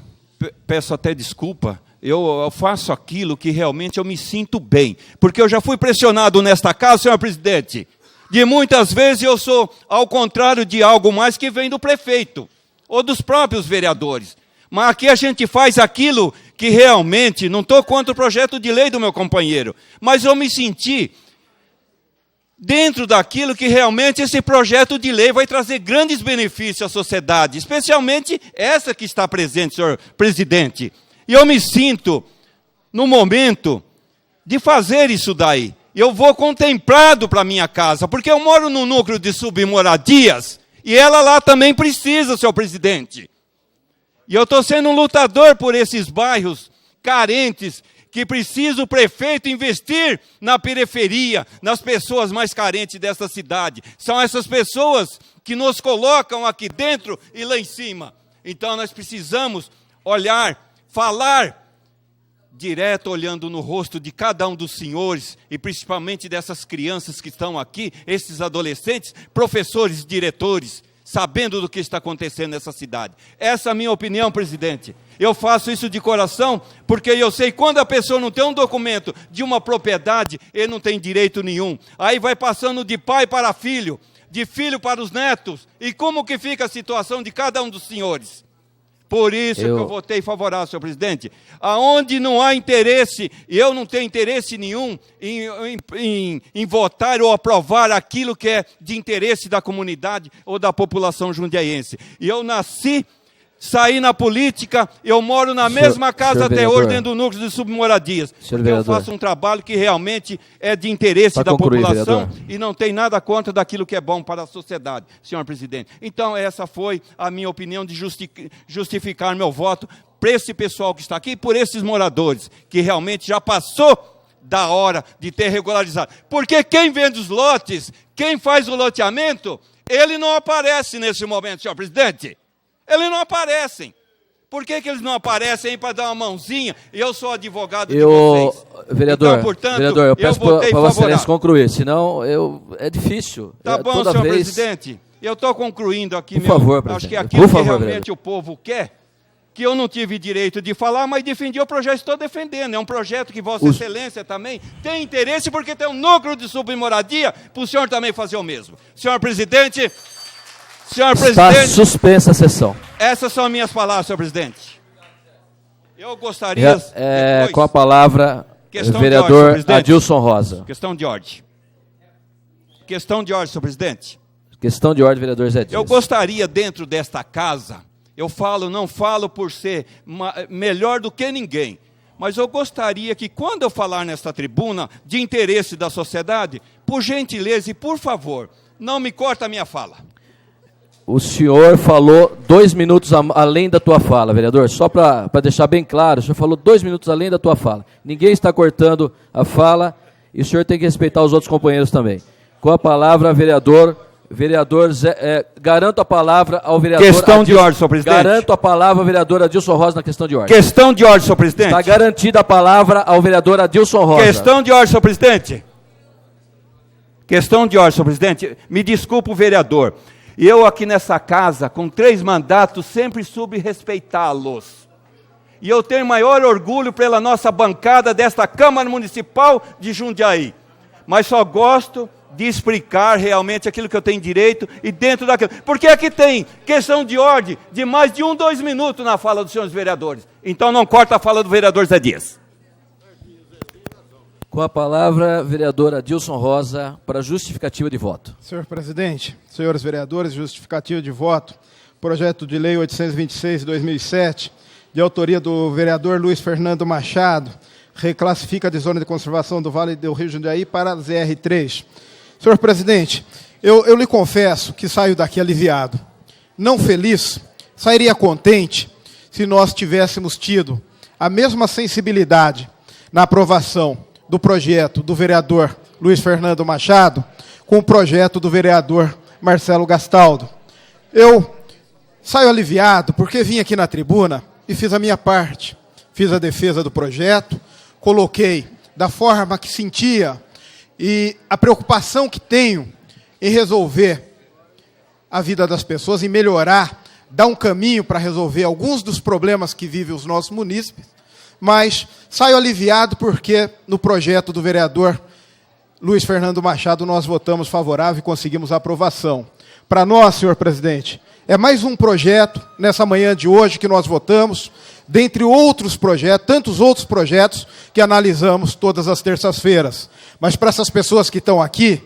peço até desculpa, eu faço aquilo que realmente eu me sinto bem, porque eu já fui pressionado nesta casa, senhor presidente, de muitas vezes eu sou ao contrário de algo mais que vem do prefeito, ou dos próprios vereadores. Mas aqui a gente faz aquilo que realmente, não estou contra o projeto de lei do meu companheiro, mas eu me senti dentro daquilo que realmente esse projeto de lei vai trazer grandes benefícios à sociedade, especialmente essa que está presente, senhor presidente. E eu me sinto, no momento, de fazer isso daí. Eu vou contemplado para a minha casa, porque eu moro num núcleo de submoradias, e ela lá também precisa, senhor presidente. E eu estou sendo um lutador por esses bairros carentes, que precisa o prefeito investir na periferia, nas pessoas mais carentes dessa cidade. São essas pessoas que nos colocam aqui dentro e lá em cima. Então nós precisamos olhar, falar direto, olhando no rosto de cada um dos senhores, e principalmente dessas crianças que estão aqui, esses adolescentes, professores, diretores, sabendo do que está acontecendo nessa cidade. Essa é a minha opinião, presidente. Eu faço isso de coração, porque eu sei que quando a pessoa não tem um documento de uma propriedade, ele não tem direito nenhum. Aí vai passando de pai para filho, de filho para os netos. E como que fica a situação de cada um dos senhores? Por isso que eu votei favorável, senhor presidente. Aonde não há interesse, e eu não tenho interesse nenhum em votar ou aprovar aquilo que é de interesse da comunidade ou da população jundiaiense. E eu nasci, saí na política, eu moro na mesma casa até hoje, dentro do núcleo de submoradias. Porque eu faço um trabalho que realmente é de interesse da população e não tem nada contra daquilo que é bom para a sociedade, senhor presidente. Então, essa foi a minha opinião de justificar meu voto para esse pessoal que está aqui e por esses moradores, que realmente já passou da hora de ter regularizado. Porque quem vende os lotes, quem faz o loteamento, ele não aparece nesse momento, senhor presidente. Eles não aparecem. Por que eles não aparecem aí para dar uma mãozinha? Eu sou advogado de vocês. Vereador, então, portanto, vereador, eu peço para Vossa Excelência concluir, senão é difícil. Tá bom, toda senhor vez... presidente. Eu estou concluindo aqui. Por favor, presidente. Acho que aquilo que realmente vereador. o povo quer, que eu não tive direito de falar, mas defendi o projeto, estou defendendo. É um projeto que Vossa Excelência também tem interesse, porque tem um núcleo de submoradia, para o senhor também fazer o mesmo. Senhor presidente... Está suspensa a sessão. Essas são minhas palavras, senhor presidente. Eu gostaria... depois, com a palavra, vereador Adilson Rosa. Questão de ordem. Questão de ordem, senhor presidente. Questão de ordem, vereador Zé Dias. Eu gostaria, dentro desta casa, não falo por ser melhor do que ninguém, mas eu gostaria que, quando eu falar nesta tribuna de interesse da sociedade, por gentileza e por favor, não me corta a minha fala. O senhor falou 2 minutos além da tua fala, vereador. Só para deixar bem claro, o senhor falou 2 minutos além da tua fala. Ninguém está cortando a fala e o senhor tem que respeitar os outros companheiros também. Com a palavra, vereador Zé, garanto a palavra ao vereador Questão de ordem, senhor presidente. Garanto a palavra ao vereador Adilson Rosa na questão de ordem. Questão de ordem, senhor presidente. Está garantida a palavra ao vereador Adilson Rosa. Questão de ordem, senhor presidente. Questão de ordem, senhor presidente. Me desculpe o vereador. Eu aqui nessa casa, com 3 mandatos, sempre soube respeitá-los. E eu tenho maior orgulho pela nossa bancada desta Câmara Municipal de Jundiaí. Mas só gosto de explicar realmente aquilo que eu tenho direito e dentro daquilo. Porque aqui tem questão de ordem de mais de 2 minutos na fala dos senhores vereadores. Então não corta a fala do vereador Zé Dias. Com a palavra, vereador Adilson Rosa, para justificativa de voto. Senhor presidente, senhores vereadores, justificativa de voto. Projeto de lei 826 de 2007, de autoria do vereador Luiz Fernando Machado, reclassifica de zona de conservação do Vale do Rio Jundiaí para ZR3. Senhor presidente, eu lhe confesso que saio daqui aliviado. Não feliz, sairia contente se nós tivéssemos tido a mesma sensibilidade na aprovação do projeto do vereador Luiz Fernando Machado com o projeto do vereador Marcelo Gastaldo. Eu saio aliviado porque vim aqui na tribuna e fiz a minha parte. Fiz a defesa do projeto, coloquei da forma que sentia e a preocupação que tenho em resolver a vida das pessoas, em melhorar, dar um caminho para resolver alguns dos problemas que vivem os nossos munícipes, mas saio aliviado porque no projeto do vereador Luiz Fernando Machado nós votamos favorável e conseguimos a aprovação. Para nós, senhor presidente, é mais um projeto nessa manhã de hoje que nós votamos, dentre outros projetos, tantos outros projetos que analisamos todas as terças-feiras. Mas para essas pessoas que estão aqui,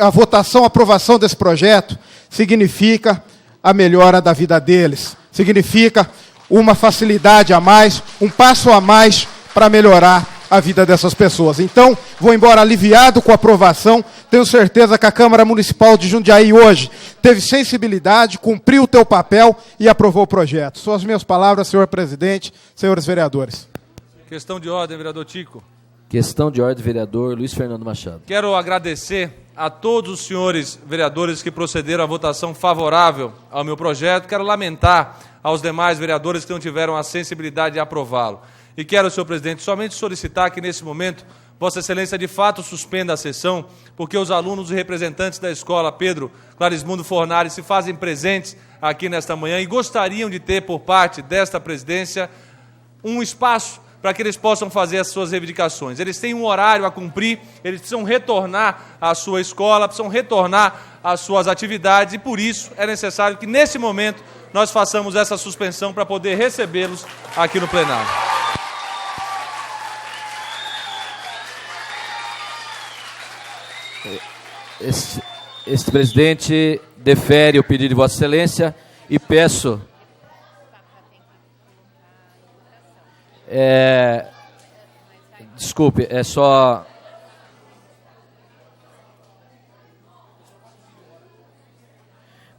a votação, a aprovação desse projeto significa a melhora da vida deles, significa uma facilidade a mais, um passo a mais para melhorar a vida dessas pessoas. Então, vou embora aliviado com a aprovação. Tenho certeza que a Câmara Municipal de Jundiaí hoje teve sensibilidade, cumpriu o teu papel e aprovou o projeto. São as minhas palavras, senhor presidente, senhores vereadores. Questão de ordem, vereador Tico. Questão de ordem, vereador Luiz Fernando Machado. Quero agradecer a todos os senhores vereadores que procederam à votação favorável ao meu projeto. Quero lamentar aos demais vereadores que não tiveram a sensibilidade de aprová-lo. E quero, senhor presidente, somente solicitar que, nesse momento, Vossa Excelência de fato suspenda a sessão, porque os alunos e representantes da escola Pedro Clarismundo Fornari se fazem presentes aqui nesta manhã e gostariam de ter, por parte desta presidência, um espaço para que eles possam fazer as suas reivindicações. Eles têm um horário a cumprir, eles precisam retornar à sua escola, precisam retornar às suas atividades e, por isso, é necessário que, nesse momento, nós façamos essa suspensão para poder recebê-los aqui no plenário. Este presidente defere o pedido de Vossa Excelência e peço... Desculpe, é só...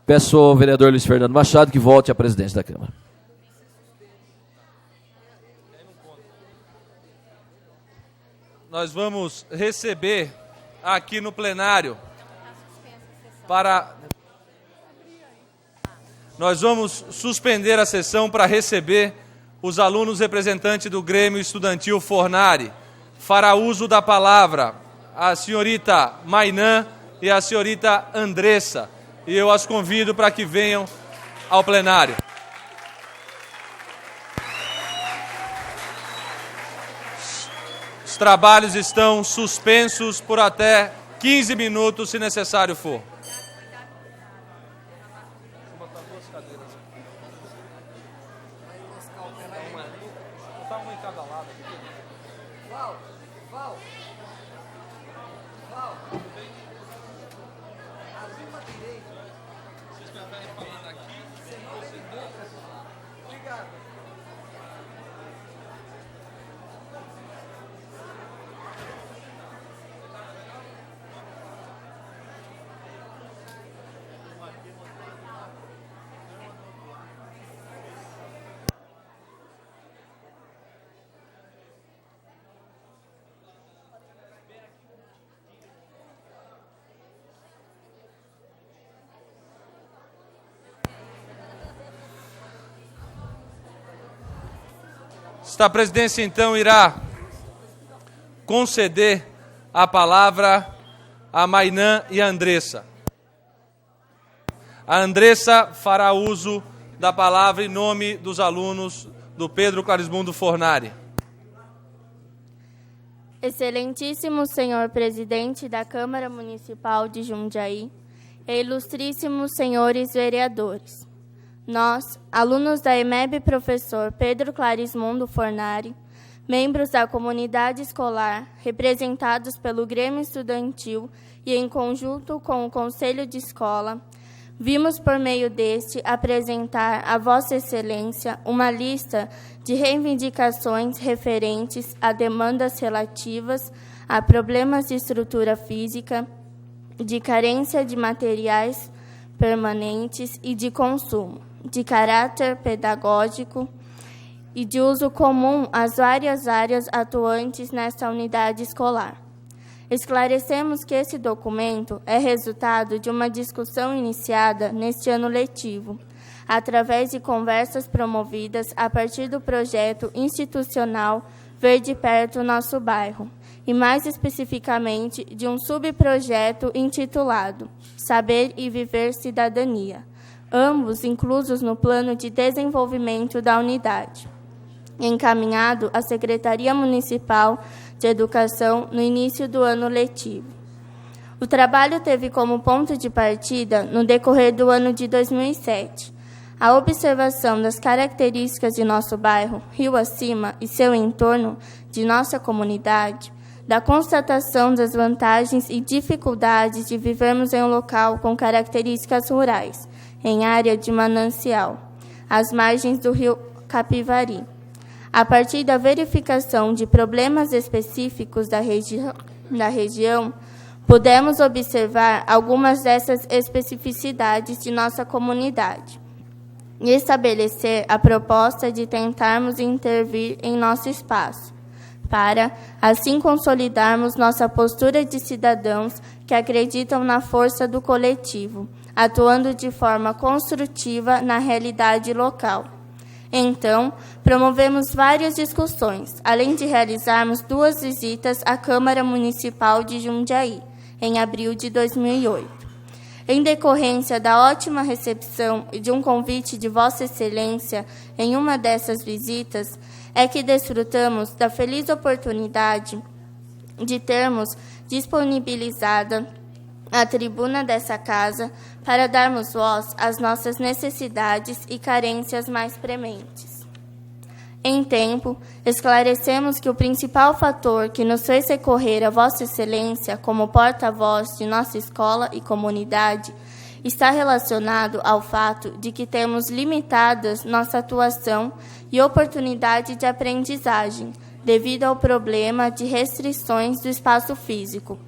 Peço ao vereador Luiz Fernando Machado que volte à presidência da Câmara. nós vamos receber aqui no plenário Nós vamos suspender a sessão para receber os alunos representantes do Grêmio Estudantil Fornari. Fará uso da palavra a senhorita Mainã e a senhorita Andressa. E eu as convido para que venham ao plenário. Os trabalhos estão suspensos por até 15 minutos, se necessário for. Esta presidência, então, irá conceder a palavra a Mainã e a Andressa. A Andressa fará uso da palavra em nome dos alunos do Pedro Clarismundo Fornari. Excelentíssimo senhor presidente da Câmara Municipal de Jundiaí e ilustríssimos senhores vereadores. Nós, alunos da EMEB Professor Pedro Clarismundo Fornari, membros da comunidade escolar, representados pelo Grêmio Estudantil e em conjunto com o Conselho de Escola, vimos por meio deste apresentar a Vossa Excelência uma lista de reivindicações referentes a demandas relativas a problemas de estrutura física, de carência de materiais permanentes e de consumo, de caráter pedagógico e de uso comum às várias áreas atuantes nesta unidade escolar. Esclarecemos que esse documento é resultado de uma discussão iniciada neste ano letivo, através de conversas promovidas a partir do projeto institucional Verde Perto Nosso Bairro, e mais especificamente de um subprojeto intitulado Saber e Viver Cidadania, ambos inclusos no Plano de Desenvolvimento da Unidade, encaminhado à Secretaria Municipal de Educação no início do ano letivo. O trabalho teve como ponto de partida, no decorrer do ano de 2007, a observação das características de nosso bairro, Rio Acima e seu entorno, de nossa comunidade, da constatação das vantagens e dificuldades de vivermos em um local com características rurais, em área de manancial, às margens do rio Capivari. A partir da verificação de problemas específicos da região, pudemos observar algumas dessas especificidades de nossa comunidade e estabelecer a proposta de tentarmos intervir em nosso espaço, para, assim, consolidarmos nossa postura de cidadãos que acreditam na força do coletivo, atuando de forma construtiva na realidade local. Então, promovemos várias discussões, além de realizarmos 2 visitas à Câmara Municipal de Jundiaí, em abril de 2008. Em decorrência da ótima recepção e de um convite de Vossa Excelência em uma dessas visitas, é que desfrutamos da feliz oportunidade de termos disponibilizada a tribuna dessa casa para darmos voz às nossas necessidades e carências mais prementes. Em tempo, esclarecemos que o principal fator que nos fez recorrer a Vossa Excelência como porta-voz de nossa escola e comunidade está relacionado ao fato de que temos limitadas nossa atuação e oportunidade de aprendizagem, devido ao problema de restrições do espaço físico,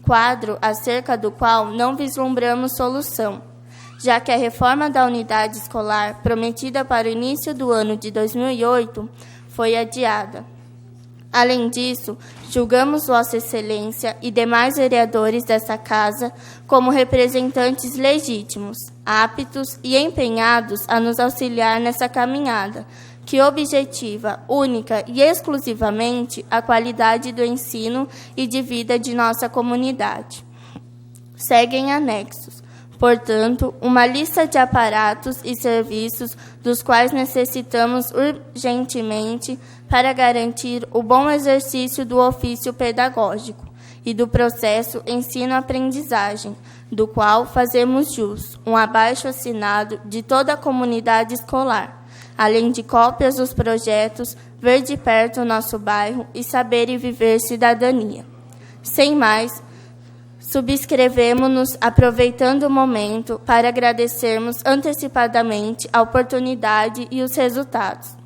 quadro acerca do qual não vislumbramos solução, já que a reforma da unidade escolar, prometida para o início do ano de 2008, foi adiada. Além disso, julgamos Vossa Excelência e demais vereadores dessa Casa como representantes legítimos, aptos e empenhados a nos auxiliar nessa caminhada, que objetiva, única e exclusivamente, a qualidade do ensino e de vida de nossa comunidade. Seguem anexos, portanto, uma lista de aparatos e serviços dos quais necessitamos urgentemente para garantir o bom exercício do ofício pedagógico e do processo ensino-aprendizagem, do qual fazemos jus um abaixo-assinado de toda a comunidade escolar, além de cópias dos projetos Ver de Perto o Nosso Bairro e Saber e Viver Cidadania. Sem mais, subscrevemos-nos aproveitando o momento para agradecermos antecipadamente a oportunidade e os resultados,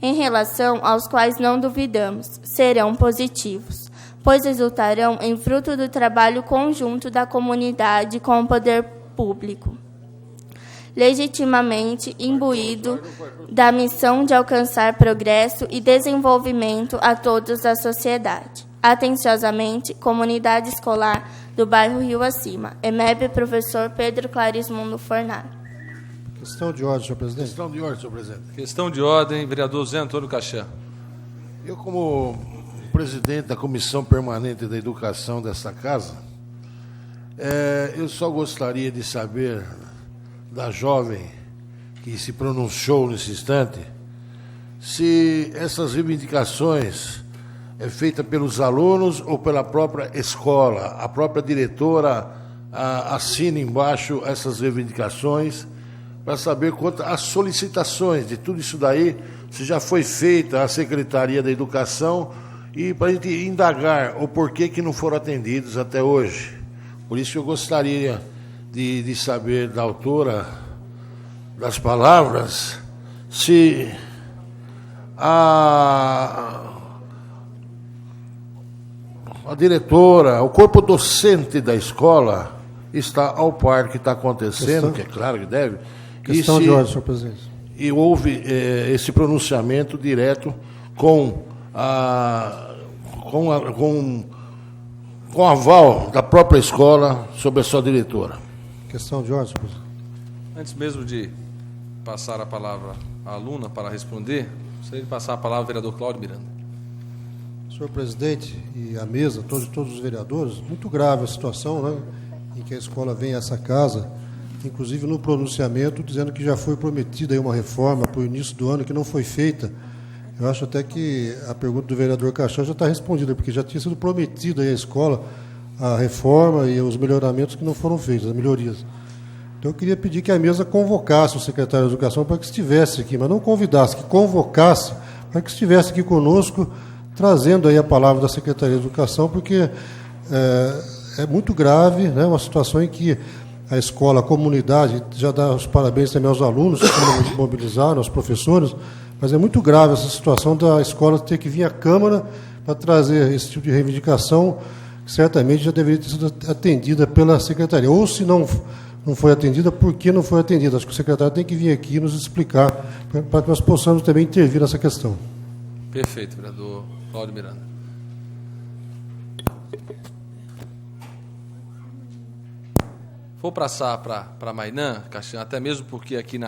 em relação aos quais não duvidamos, serão positivos, pois resultarão em fruto do trabalho conjunto da comunidade com o poder público, legitimamente imbuído da missão de alcançar progresso e desenvolvimento a todos da sociedade. Atenciosamente, Comunidade Escolar do Bairro Rio Acima. EMEB, professor Pedro Clarismundo Fornaro. Questão de ordem, senhor presidente. Questão de ordem, senhor presidente. Questão de ordem, vereador Zé Antônio Caixã. Eu, como presidente da Comissão Permanente da Educação dessa Casa, eu só gostaria de saber da jovem que se pronunciou nesse instante, se essas reivindicações é feita pelos alunos ou pela própria escola. A própria diretora assina embaixo essas reivindicações para saber quanto às solicitações de tudo isso daí, se já foi feita a Secretaria da Educação e para a gente indagar o porquê que não foram atendidos até hoje. Por isso eu gostaria de saber da autora das palavras se a diretora, o corpo docente da escola está ao par que está acontecendo, que é claro que deve. Questão de ordem, senhor presidente. E houve esse pronunciamento direto com aval da própria escola sobre a sua diretora. Questão de ordem, senhor presidente. Antes mesmo de passar a palavra à aluna para responder, gostaria de passar a palavra ao vereador Cláudio Miranda. Senhor presidente e a mesa, todos os vereadores, muito grave a situação, né, em que a escola vem a essa casa, inclusive no pronunciamento, dizendo que já foi prometida aí uma reforma para o início do ano que não foi feita. Eu acho até que a pergunta do vereador Caixão já está respondida, porque já tinha sido prometida aí à escola a reforma e os melhoramentos que não foram feitos, as melhorias. Então, eu queria pedir que a mesa convocasse o secretário de Educação para que estivesse aqui, mas não convidasse, que convocasse para que estivesse aqui conosco, trazendo aí a palavra da Secretaria de Educação, porque é muito grave, né, uma situação em que a escola, a comunidade, já dá os parabéns também aos alunos que mobilizaram, aos professores, mas é muito grave essa situação da escola ter que vir à Câmara para trazer esse tipo de reivindicação, que certamente já deveria ter sido atendida pela Secretaria. Ou, se não foi atendida, por que não foi atendida? Acho que o secretário tem que vir aqui nos explicar, para que nós possamos também intervir nessa questão. Perfeito, vereador Cláudio Miranda. Vou passar para Mainã, Caixão, até mesmo porque aqui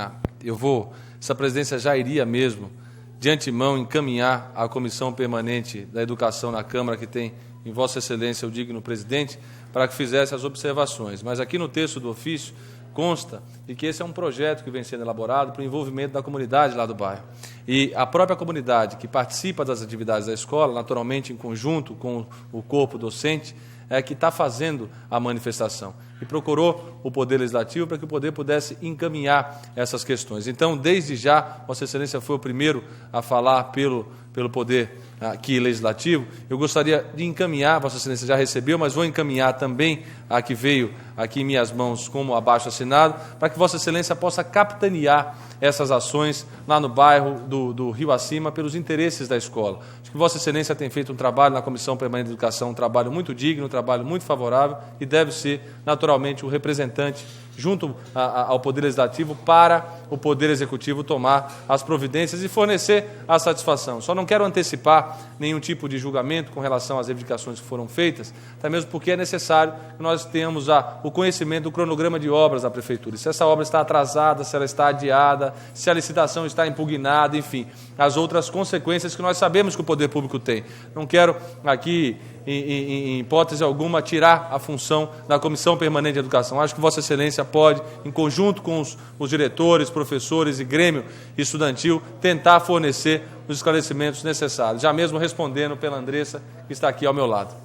essa presidência já iria mesmo, de antemão, encaminhar à Comissão Permanente da Educação na Câmara, que tem em Vossa Excelência o digno presidente, para que fizesse as observações. Mas aqui no texto do ofício consta de que esse é um projeto que vem sendo elaborado para o envolvimento da comunidade lá do bairro. E a própria comunidade que participa das atividades da escola, naturalmente em conjunto com o corpo docente, é que está fazendo a manifestação. E procurou o Poder Legislativo para que o Poder pudesse encaminhar essas questões. Então, desde já, Vossa Excelência foi o primeiro a falar pelo Poder aqui Legislativo. Eu gostaria de encaminhar, Vossa Excelência já recebeu, mas vou encaminhar também a que veio aqui em minhas mãos como abaixo-assinado, para que Vossa Excelência possa capitanear essas ações lá no bairro do Rio Acima, pelos interesses da escola. Acho que Vossa Excelência tem feito um trabalho na Comissão Permanente de Educação, um trabalho muito digno, um trabalho muito favorável, e deve ser naturalmente naturalmente, o representante junto ao Poder Legislativo para o Poder Executivo tomar as providências e fornecer a satisfação. Só não quero antecipar nenhum tipo de julgamento com relação às reivindicações que foram feitas, até mesmo porque é necessário que nós tenhamos o conhecimento do cronograma de obras da Prefeitura. Se essa obra está atrasada, se ela está adiada, se a licitação está impugnada, enfim, as outras consequências que nós sabemos que o Poder Público tem. Não quero aqui, em hipótese alguma, tirar a função da Comissão Permanente de Educação. Acho que Vossa Excelência pode, em conjunto com os diretores, professores e grêmio estudantil, tentar fornecer os esclarecimentos necessários, já mesmo respondendo pela Andressa, que está aqui ao meu lado.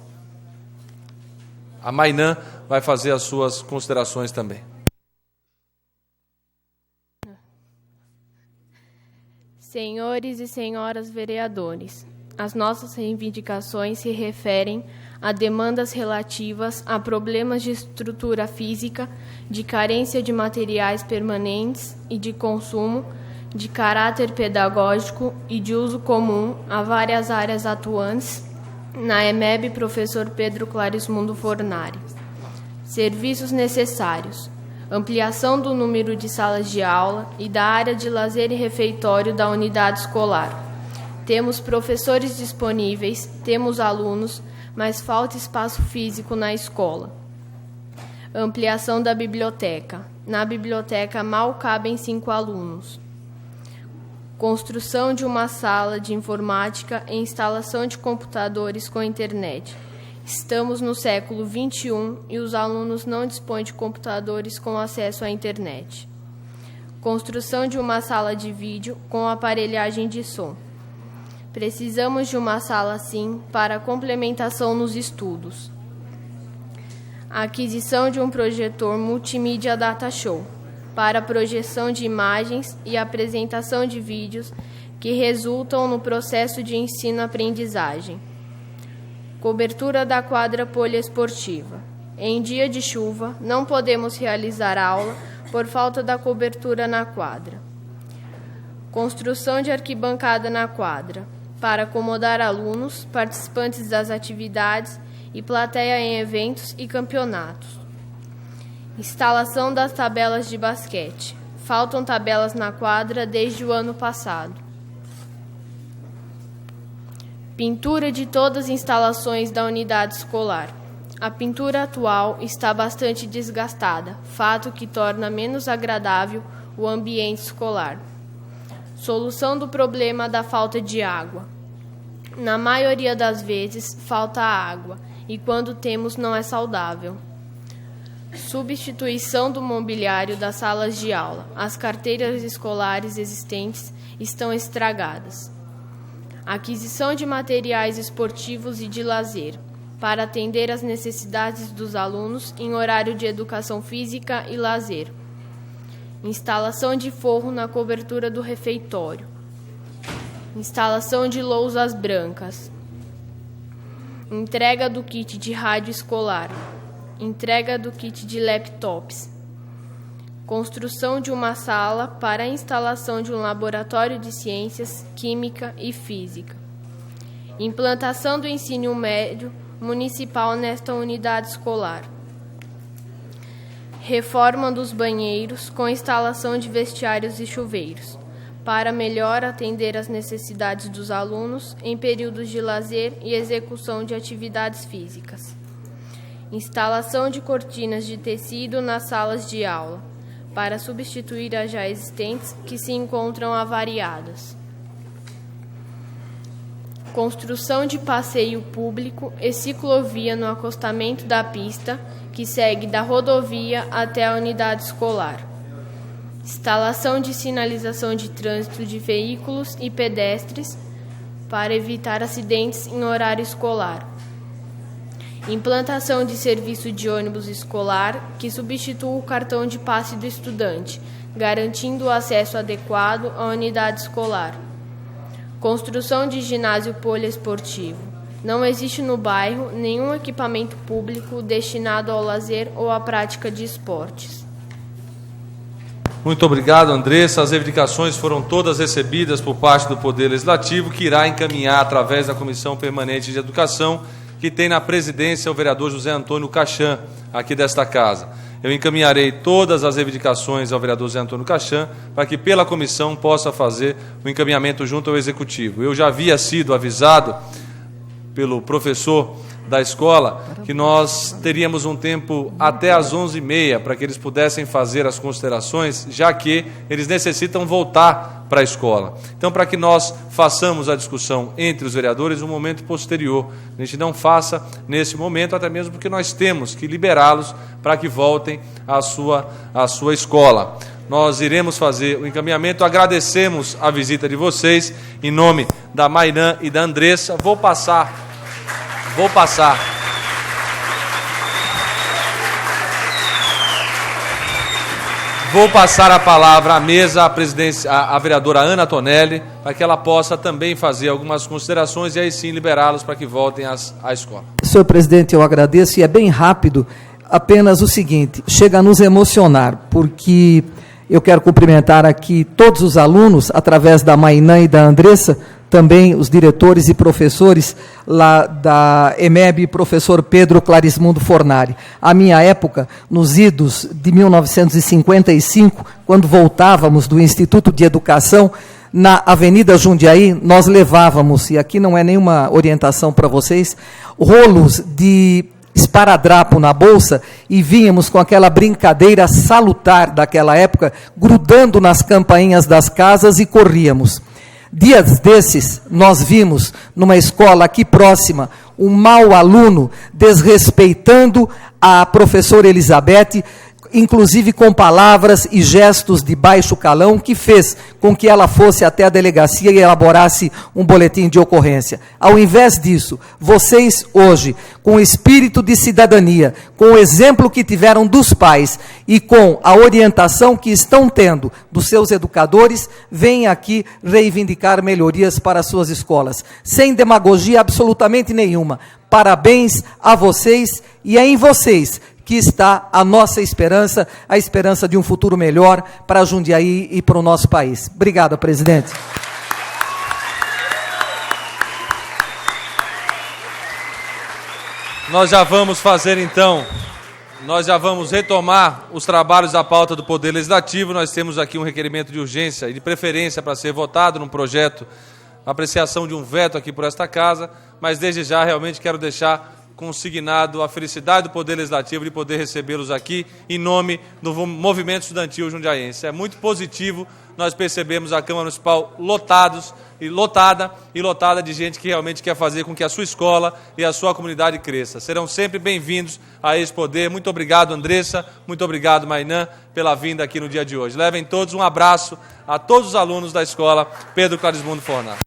A Mainã vai fazer as suas considerações também. Senhores e senhoras vereadores, as nossas reivindicações se referem a demandas relativas a problemas de estrutura física, de carência de materiais permanentes e de consumo, de caráter pedagógico e de uso comum a várias áreas atuantes na EMEB Professor Pedro Clarismundo Fornari. Serviços necessários: ampliação do número de salas de aula e da área de lazer e refeitório da unidade escolar. Temos professores disponíveis, temos alunos, mas falta espaço físico na escola. Ampliação da biblioteca. Na biblioteca mal cabem 5 alunos. Construção de uma sala de informática e instalação de computadores com internet. Estamos no século XXI e os alunos não dispõem de computadores com acesso à internet. Construção de uma sala de vídeo com aparelhagem de som. Precisamos de uma sala, sim, para complementação nos estudos. A aquisição de um projetor multimídia data show, para projeção de imagens e apresentação de vídeos que resultam no processo de ensino-aprendizagem. Cobertura da quadra poliesportiva. Em dia de chuva, não podemos realizar aula por falta da cobertura na quadra. Construção de arquibancada na quadra, para acomodar alunos, participantes das atividades e plateia em eventos e campeonatos. Instalação das tabelas de basquete. Faltam tabelas na quadra desde o ano passado. Pintura de todas as instalações da unidade escolar. A pintura atual está bastante desgastada, fato que torna menos agradável o ambiente escolar. Solução do problema da falta de água. Na maioria das vezes, falta água, e quando temos não é saudável. Substituição do mobiliário das salas de aula. As carteiras escolares existentes estão estragadas. Aquisição de materiais esportivos e de lazer, para atender às necessidades dos alunos em horário de educação física e lazer. Instalação de forro na cobertura do refeitório. Instalação de lousas brancas. Entrega do kit de rádio escolar. Entrega do kit de laptops. Construção de uma sala para a instalação de um laboratório de ciências, química e física. Implantação do ensino médio municipal nesta unidade escolar. Reforma dos banheiros com instalação de vestiários e chuveiros, para melhor atender às necessidades dos alunos em períodos de lazer e execução de atividades físicas. Instalação de cortinas de tecido nas salas de aula, para substituir as já existentes que se encontram avariadas. Construção de passeio público e ciclovia no acostamento da pista, que segue da rodovia até a unidade escolar. Instalação de sinalização de trânsito de veículos e pedestres para evitar acidentes em horário escolar. Implantação de serviço de ônibus escolar que substitua o cartão de passe do estudante, garantindo o acesso adequado à unidade escolar. Construção de ginásio poliesportivo. Não existe no bairro nenhum equipamento público destinado ao lazer ou à prática de esportes. Muito obrigado, Andressa. As reivindicações foram todas recebidas por parte do Poder Legislativo, que irá encaminhar, através da Comissão Permanente de Educação, que tem na presidência o vereador José Antônio Cachan, aqui desta casa. Eu encaminharei todas as reivindicações ao vereador José Antônio Cachan, para que pela comissão possa fazer o encaminhamento junto ao Executivo. Eu já havia sido avisado pelo professor da escola que nós teríamos um tempo até às 11h30 para que eles pudessem fazer as considerações, já que eles necessitam voltar para a escola. Então, para que nós façamos a discussão entre os vereadores, um momento posterior. A gente não faça nesse momento, até mesmo porque nós temos que liberá-los para que voltem à sua escola. Nós iremos fazer o encaminhamento, agradecemos a visita de vocês, em nome da Mainã e da Andressa. Vou passar a palavra à mesa à vereadora Ana Tonelli, para que ela possa também fazer algumas considerações e aí sim liberá-los para que voltem à escola. Senhor presidente, eu agradeço e é bem rápido, apenas o seguinte, chega a nos emocionar, porque eu quero cumprimentar aqui todos os alunos, através da Mainã e da Andressa, também os diretores e professores lá da EMEB, professor Pedro Clarismundo Fornari. A minha época, nos idos de 1955, quando voltávamos do Instituto de Educação, na Avenida Jundiaí, nós levávamos, e aqui não é nenhuma orientação para vocês, rolos de esparadrapo na bolsa e vínhamos com aquela brincadeira salutar daquela época, grudando nas campainhas das casas e corríamos. Dias desses, nós vimos, numa escola aqui próxima, um mau aluno desrespeitando a professora Elizabeth, inclusive com palavras e gestos de baixo calão, que fez com que ela fosse até a delegacia e elaborasse um boletim de ocorrência. Ao invés disso, vocês hoje, com o espírito de cidadania, com o exemplo que tiveram dos pais e com a orientação que estão tendo dos seus educadores, vêm aqui reivindicar melhorias para as suas escolas, sem demagogia absolutamente nenhuma. Parabéns a vocês, e é em vocês que está a nossa esperança, a esperança de um futuro melhor para Jundiaí e para o nosso país. Obrigado, presidente. Nós já vamos retomar os trabalhos da pauta do Poder Legislativo. Nós temos aqui um requerimento de urgência e de preferência para ser votado num projeto, apreciação de um veto aqui por esta casa, mas desde já realmente quero deixar consignado a felicidade do Poder Legislativo de poder recebê-los aqui em nome do movimento estudantil jundiaense. É muito positivo nós percebemos a Câmara Municipal lotada de gente que realmente quer fazer com que a sua escola e a sua comunidade cresça. Serão sempre bem-vindos a esse poder. Muito obrigado, Andressa, muito obrigado, Mainã, pela vinda aqui no dia de hoje. Levem todos um abraço a todos os alunos da escola Pedro Clarismundo Fornari.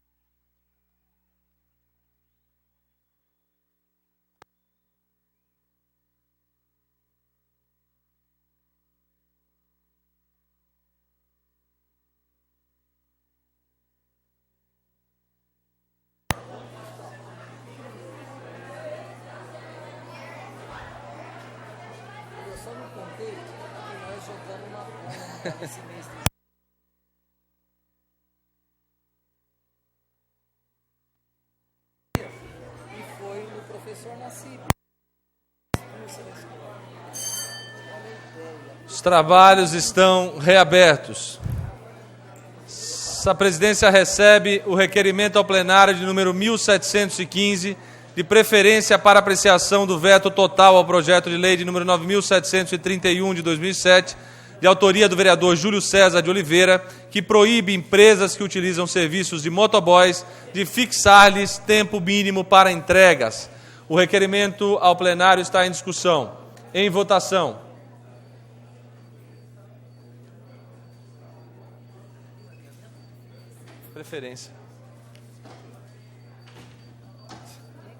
Os trabalhos estão reabertos. A presidência recebe o requerimento ao plenário de número 1715, de preferência para apreciação do veto total ao projeto de lei de número 9.731 de 2007, de autoria do vereador Júlio César de Oliveira, que proíbe empresas que utilizam serviços de motoboys de fixar-lhes tempo mínimo para entregas. O requerimento ao plenário está em discussão. Em votação. Preferência.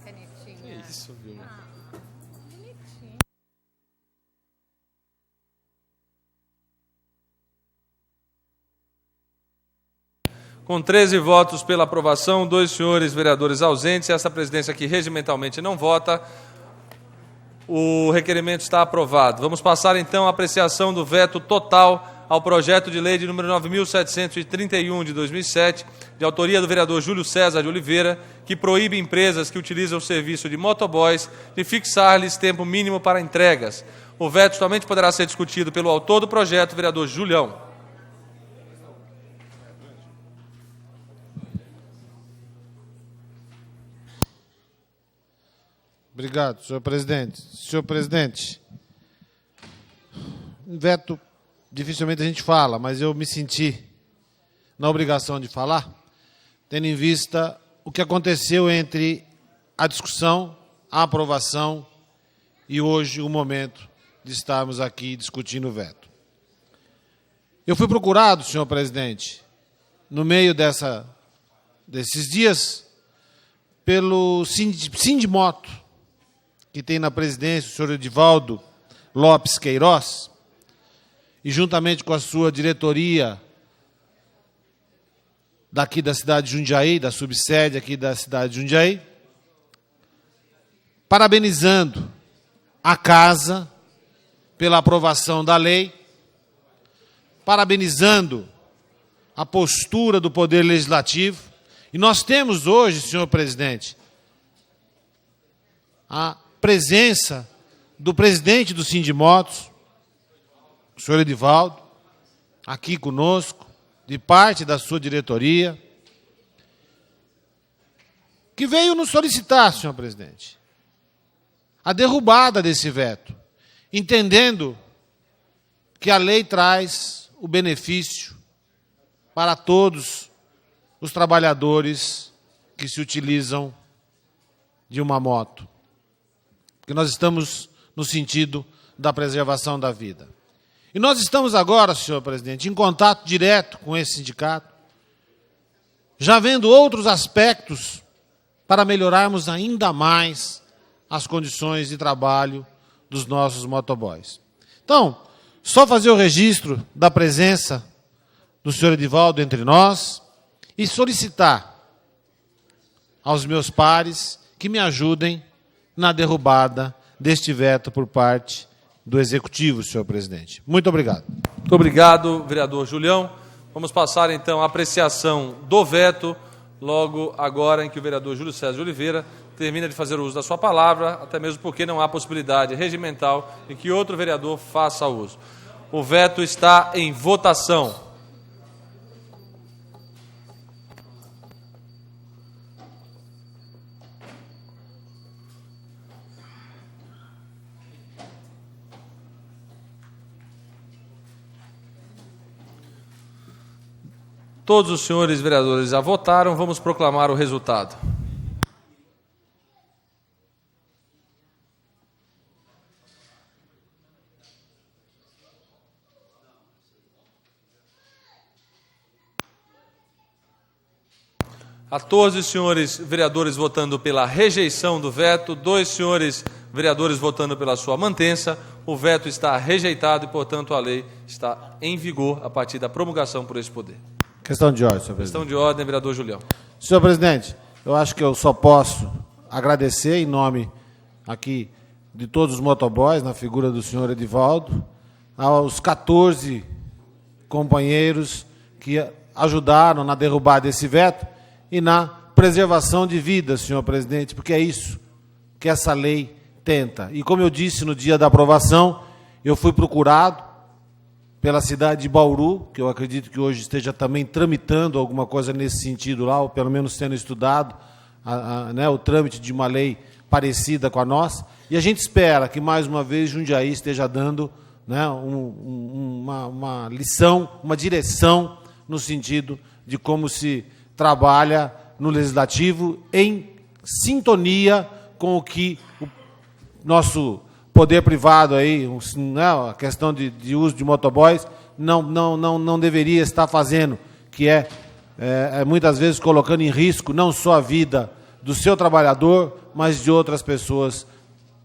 Que isso, viu? Com 13 votos pela aprovação, 2 senhores vereadores ausentes, essa presidência aqui regimentalmente não vota, o requerimento está aprovado. Vamos passar então à apreciação do veto total ao projeto de lei de número 9.731 de 2007, de autoria do vereador Júlio César de Oliveira, que proíbe empresas que utilizam o serviço de motoboys de fixar-lhes tempo mínimo para entregas. O veto somente poderá ser discutido pelo autor do projeto, vereador Julião. Obrigado, senhor presidente. Senhor presidente, veto dificilmente a gente fala, mas eu me senti na obrigação de falar, tendo em vista o que aconteceu entre a discussão, a aprovação e hoje o momento de estarmos aqui discutindo o veto. Eu fui procurado, senhor presidente, no meio desses dias, pelo Sindimoto, que tem na presidência o senhor Edivaldo Lopes Queiroz, e juntamente com a sua diretoria daqui da cidade de Jundiaí, da subsede aqui da cidade de Jundiaí, parabenizando a casa pela aprovação da lei, parabenizando a postura do Poder Legislativo. E nós temos hoje, senhor presidente, a presença do presidente do Sindimotos, o senhor Edivaldo, aqui conosco, de parte da sua diretoria, que veio nos solicitar, senhor presidente, a derrubada desse veto, entendendo que a lei traz o benefício para todos os trabalhadores que se utilizam de uma moto. Porque nós estamos no sentido da preservação da vida. E nós estamos agora, senhor presidente, em contato direto com esse sindicato, já vendo outros aspectos para melhorarmos ainda mais as condições de trabalho dos nossos motoboys. Então, só fazer o registro da presença do senhor Edivaldo entre nós e solicitar aos meus pares que me ajudem na derrubada deste veto por parte do Executivo, senhor presidente. Muito obrigado. Muito obrigado, vereador Julião. Vamos passar, então, à apreciação do veto, logo agora em que o vereador Júlio César de Oliveira termina de fazer o uso da sua palavra, até mesmo porque não há possibilidade regimental de que outro vereador faça uso. O veto está em votação. Todos os senhores vereadores já votaram, vamos proclamar o resultado. Há 14 senhores vereadores votando pela rejeição do veto, 2 senhores vereadores votando pela sua mantença. O veto está rejeitado e, portanto, a lei está em vigor a partir da promulgação por esse poder. Questão de ordem, senhor presidente. Questão de ordem, vereador Julião. Senhor presidente, eu acho que eu só posso agradecer em nome aqui de todos os motoboys, na figura do senhor Edivaldo, aos 14 companheiros que ajudaram na derrubada desse veto e na preservação de vidas, senhor presidente, porque é isso que essa lei tenta. E como eu disse no dia da aprovação, eu fui procurado pela cidade de Bauru, que eu acredito que hoje esteja também tramitando alguma coisa nesse sentido lá, ou pelo menos sendo estudado o trâmite de uma lei parecida com a nossa, e a gente espera que, mais uma vez, Jundiaí esteja dando uma lição, uma direção no sentido de como se trabalha no Legislativo em sintonia com o que o nosso poder privado, aí, a questão de uso de motoboys, não deveria estar fazendo, que é muitas vezes colocando em risco não só a vida do seu trabalhador, mas de outras pessoas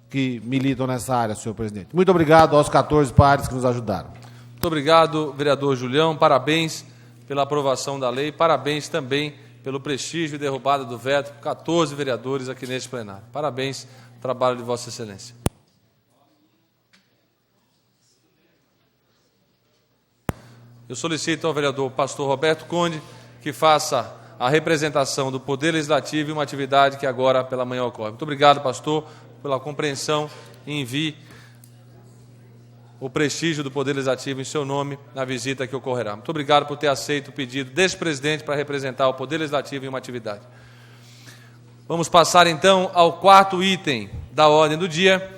que militam nessa área, senhor presidente. Muito obrigado aos 14 pares que nos ajudaram. Muito obrigado, vereador Julião. Parabéns pela aprovação da lei. Parabéns também pelo prestígio e derrubada do veto por 14 vereadores aqui neste plenário. Parabéns, trabalho de Vossa Excelência. Eu solicito ao vereador pastor Roberto Conde que faça a representação do Poder Legislativo em uma atividade que agora pela manhã ocorre. Muito obrigado, pastor, pela compreensão e envie o prestígio do Poder Legislativo em seu nome na visita que ocorrerá. Muito obrigado por ter aceito o pedido deste presidente para representar o Poder Legislativo em uma atividade. Vamos passar então ao quarto item da ordem do dia.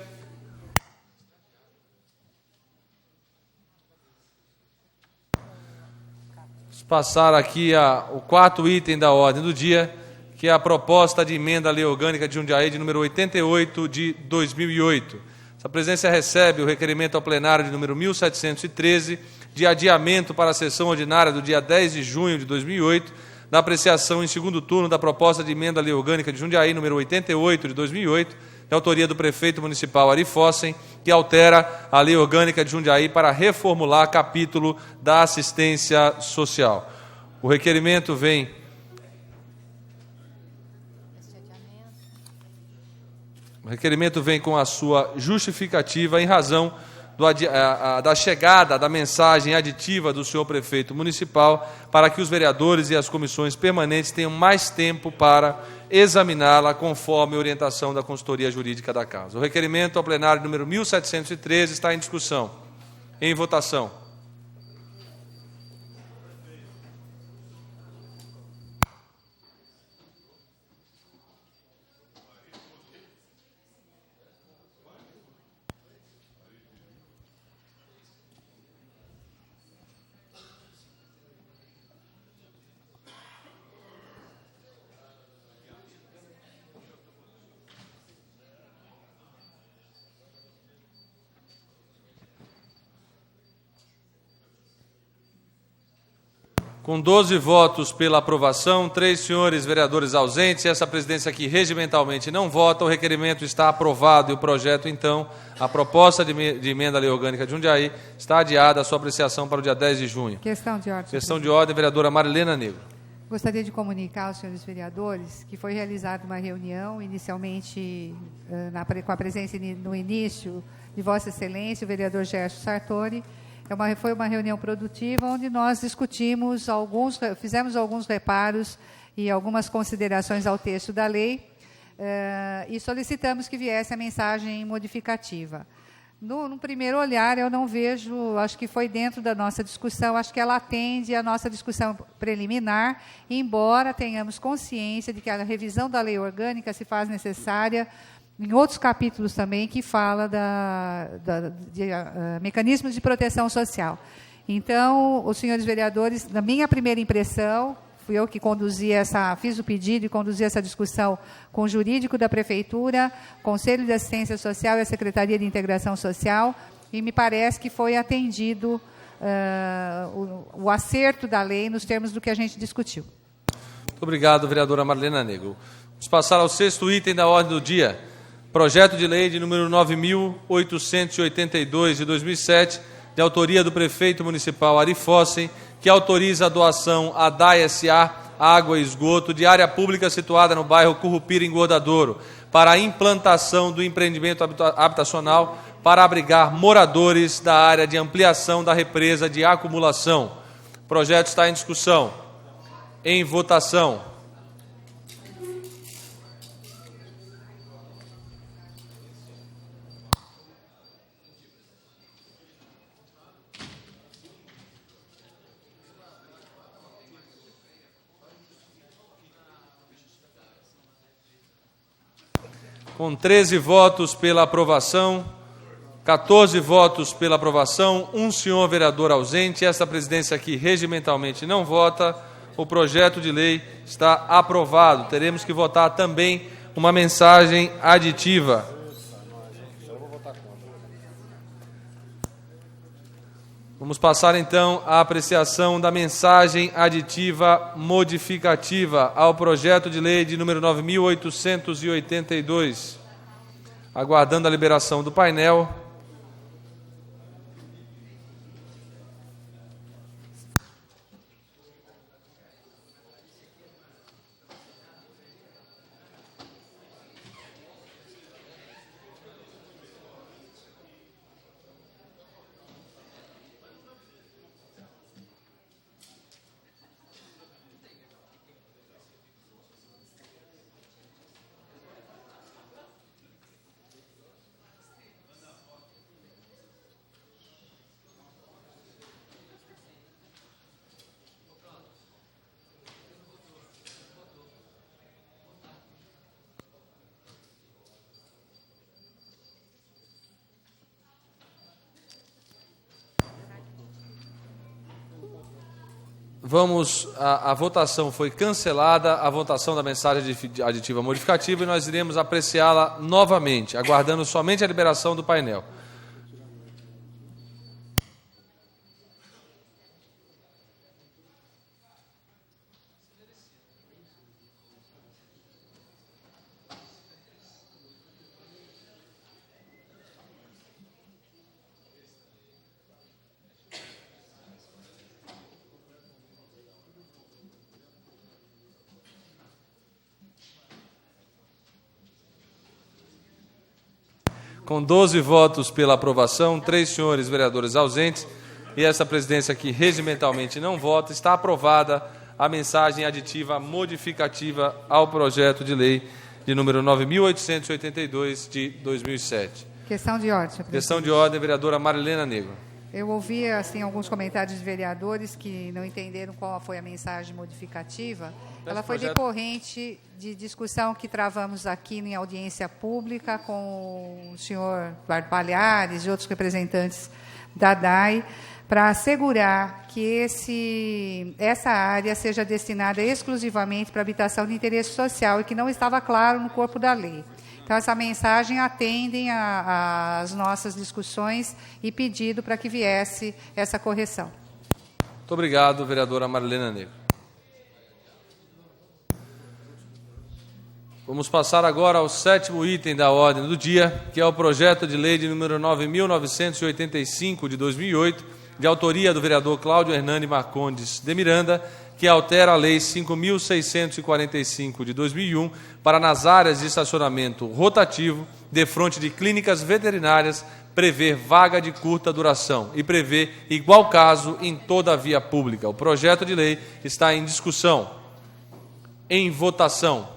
Vamos passar aqui o quarto item da ordem do dia, que é a proposta de emenda à Lei Orgânica de Jundiaí de número 88 de 2008. Essa presidência recebe o requerimento ao plenário de número 1713 de adiamento para a sessão ordinária do dia 10 de junho de 2008, da apreciação em segundo turno da proposta de emenda à Lei Orgânica de Jundiaí, número 88 de 2008, de autoria do prefeito municipal Ari Fossen, que altera a Lei Orgânica de Jundiaí para reformular capítulo da assistência social. O requerimento vem com a sua justificativa em razão da chegada da mensagem aditiva do senhor prefeito municipal para que os vereadores e as comissões permanentes tenham mais tempo para examiná-la conforme a orientação da consultoria jurídica da Casa. O requerimento ao plenário número 1713 está em discussão. Em votação. Com 12 votos pela aprovação, 3 senhores vereadores ausentes, e essa presidência aqui regimentalmente não vota, o requerimento está aprovado e o projeto, então, a proposta de emenda à Lei Orgânica de Jundiaí está adiada a sua apreciação para o dia 10 de junho. Questão de ordem. Questão de ordem, vereadora Marilena Negro. Gostaria de comunicar aos senhores vereadores que foi realizada uma reunião, inicialmente com a presença no início de Vossa Excelência, o vereador Gerson Sartori. Foi uma reunião produtiva onde nós discutimos fizemos alguns reparos e algumas considerações ao texto da lei e solicitamos que viesse a mensagem modificativa. No primeiro olhar, eu não vejo, acho que foi dentro da nossa discussão, acho que ela atende à nossa discussão preliminar, embora tenhamos consciência de que a revisão da lei orgânica se faz necessária em outros capítulos também, que fala de mecanismos de proteção social. Então, os senhores vereadores, na minha primeira impressão, fui eu que fiz o pedido e conduzi essa discussão com o jurídico da Prefeitura, Conselho de Assistência Social e a Secretaria de Integração Social, e me parece que foi atendido o acerto da lei nos termos do que a gente discutiu. Muito obrigado, vereadora Marilena Negro. Vamos passar ao sexto item da ordem do dia. Projeto de lei de número 9.882 de 2007, de autoria do prefeito municipal Ari Fossen, que autoriza a doação à DAE-SA Água e Esgoto de área pública situada no bairro Currupira, Engordadouro, para a implantação do empreendimento habitacional para abrigar moradores da área de ampliação da represa de acumulação. O projeto está em discussão. Em votação. Com 13 votos pela aprovação, 14 votos pela aprovação, 1 senhor vereador ausente, essa presidência aqui regimentalmente não vota, o projeto de lei está aprovado. Teremos que votar também uma mensagem aditiva. Vamos passar então à apreciação da mensagem aditiva modificativa ao projeto de lei de número 9.882. Aguardando a liberação do painel. A votação foi cancelada, a votação da mensagem aditiva modificativa, e nós iremos apreciá-la novamente, aguardando somente a liberação do painel. Com 12 votos pela aprovação, 3 senhores vereadores ausentes e essa presidência que regimentalmente não vota, está aprovada a mensagem aditiva modificativa ao projeto de lei de número 9.882 de 2007. Questão de ordem, senhor presidente. Questão de ordem, vereadora Marilena Negro. Eu ouvi assim, alguns comentários de vereadores que não entenderam qual foi a mensagem modificativa. Ela foi decorrente de discussão que travamos aqui em audiência pública com o senhor Eduardo Palhares e outros representantes da DAI, para assegurar que essa área seja destinada exclusivamente para habitação de interesse social e que não estava claro no corpo da lei. Então, essa mensagem atende às nossas discussões e pedido para que viesse essa correção. Muito obrigado, vereadora Marilena Negro. Vamos passar agora ao 7º item da ordem do dia, que é o projeto de lei de número 9.985 de 2008, de autoria do vereador Cláudio Hernani Marcondes de Miranda, que altera a Lei 5.645 de 2001 para nas áreas de estacionamento rotativo, defronte de clínicas veterinárias, prever vaga de curta duração e prever igual caso em toda a via pública. O projeto de lei está em discussão. Em votação.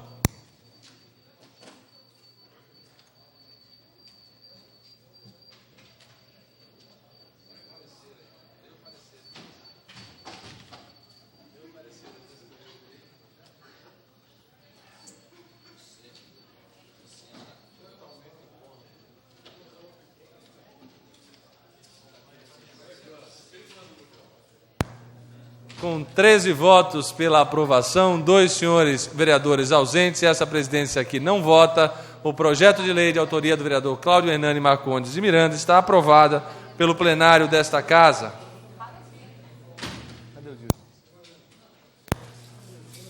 Com 13 votos pela aprovação, 2 senhores vereadores ausentes e essa presidência aqui não vota, o projeto de lei de autoria do vereador Cláudio Hernani Marcondes de Miranda está aprovada pelo plenário desta Casa.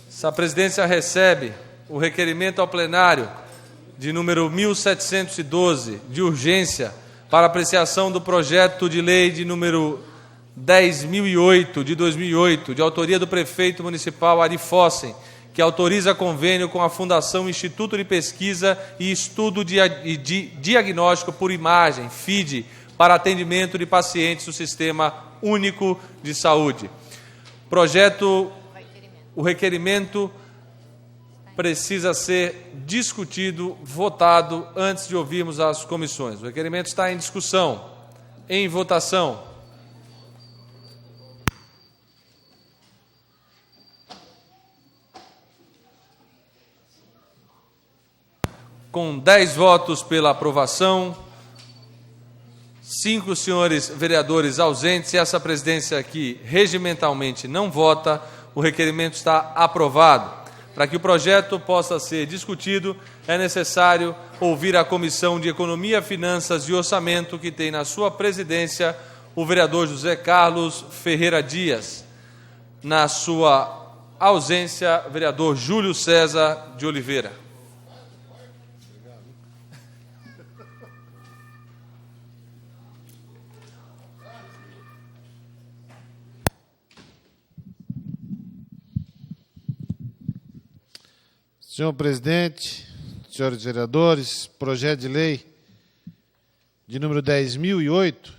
Essa presidência recebe o requerimento ao plenário de número 1712, de urgência, para apreciação do projeto de lei de número 10.008, de 2008, de autoria do prefeito municipal Ari Fossen, que autoriza convênio com a Fundação Instituto de Pesquisa e Estudo de Diagnóstico por Imagem, FIDE, para atendimento de pacientes do Sistema Único de Saúde. O requerimento precisa ser discutido, votado, antes de ouvirmos as comissões. O requerimento está em discussão. Em votação. Com 10 votos pela aprovação, 5 senhores vereadores ausentes e essa presidência aqui regimentalmente não vota, o requerimento está aprovado. Para que o projeto possa ser discutido, é necessário ouvir a Comissão de Economia, Finanças e Orçamento, que tem na sua presidência o vereador José Carlos Ferreira Dias. Na sua ausência, vereador Júlio César de Oliveira. Senhor presidente, senhores vereadores, projeto de lei de número 10.008,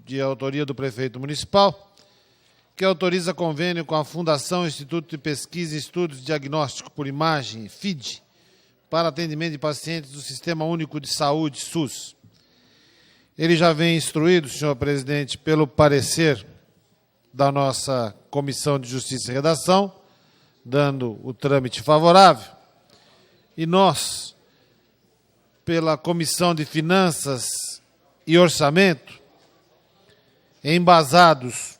de autoria do prefeito municipal, que autoriza convênio com a Fundação Instituto de Pesquisa e Estudos Diagnóstico por Imagem, FIDE, para atendimento de pacientes do Sistema Único de Saúde, SUS. Ele já vem instruído, senhor presidente, pelo parecer da nossa Comissão de Justiça e Redação, dando o trâmite favorável. E nós, pela Comissão de Finanças e Orçamento, embasados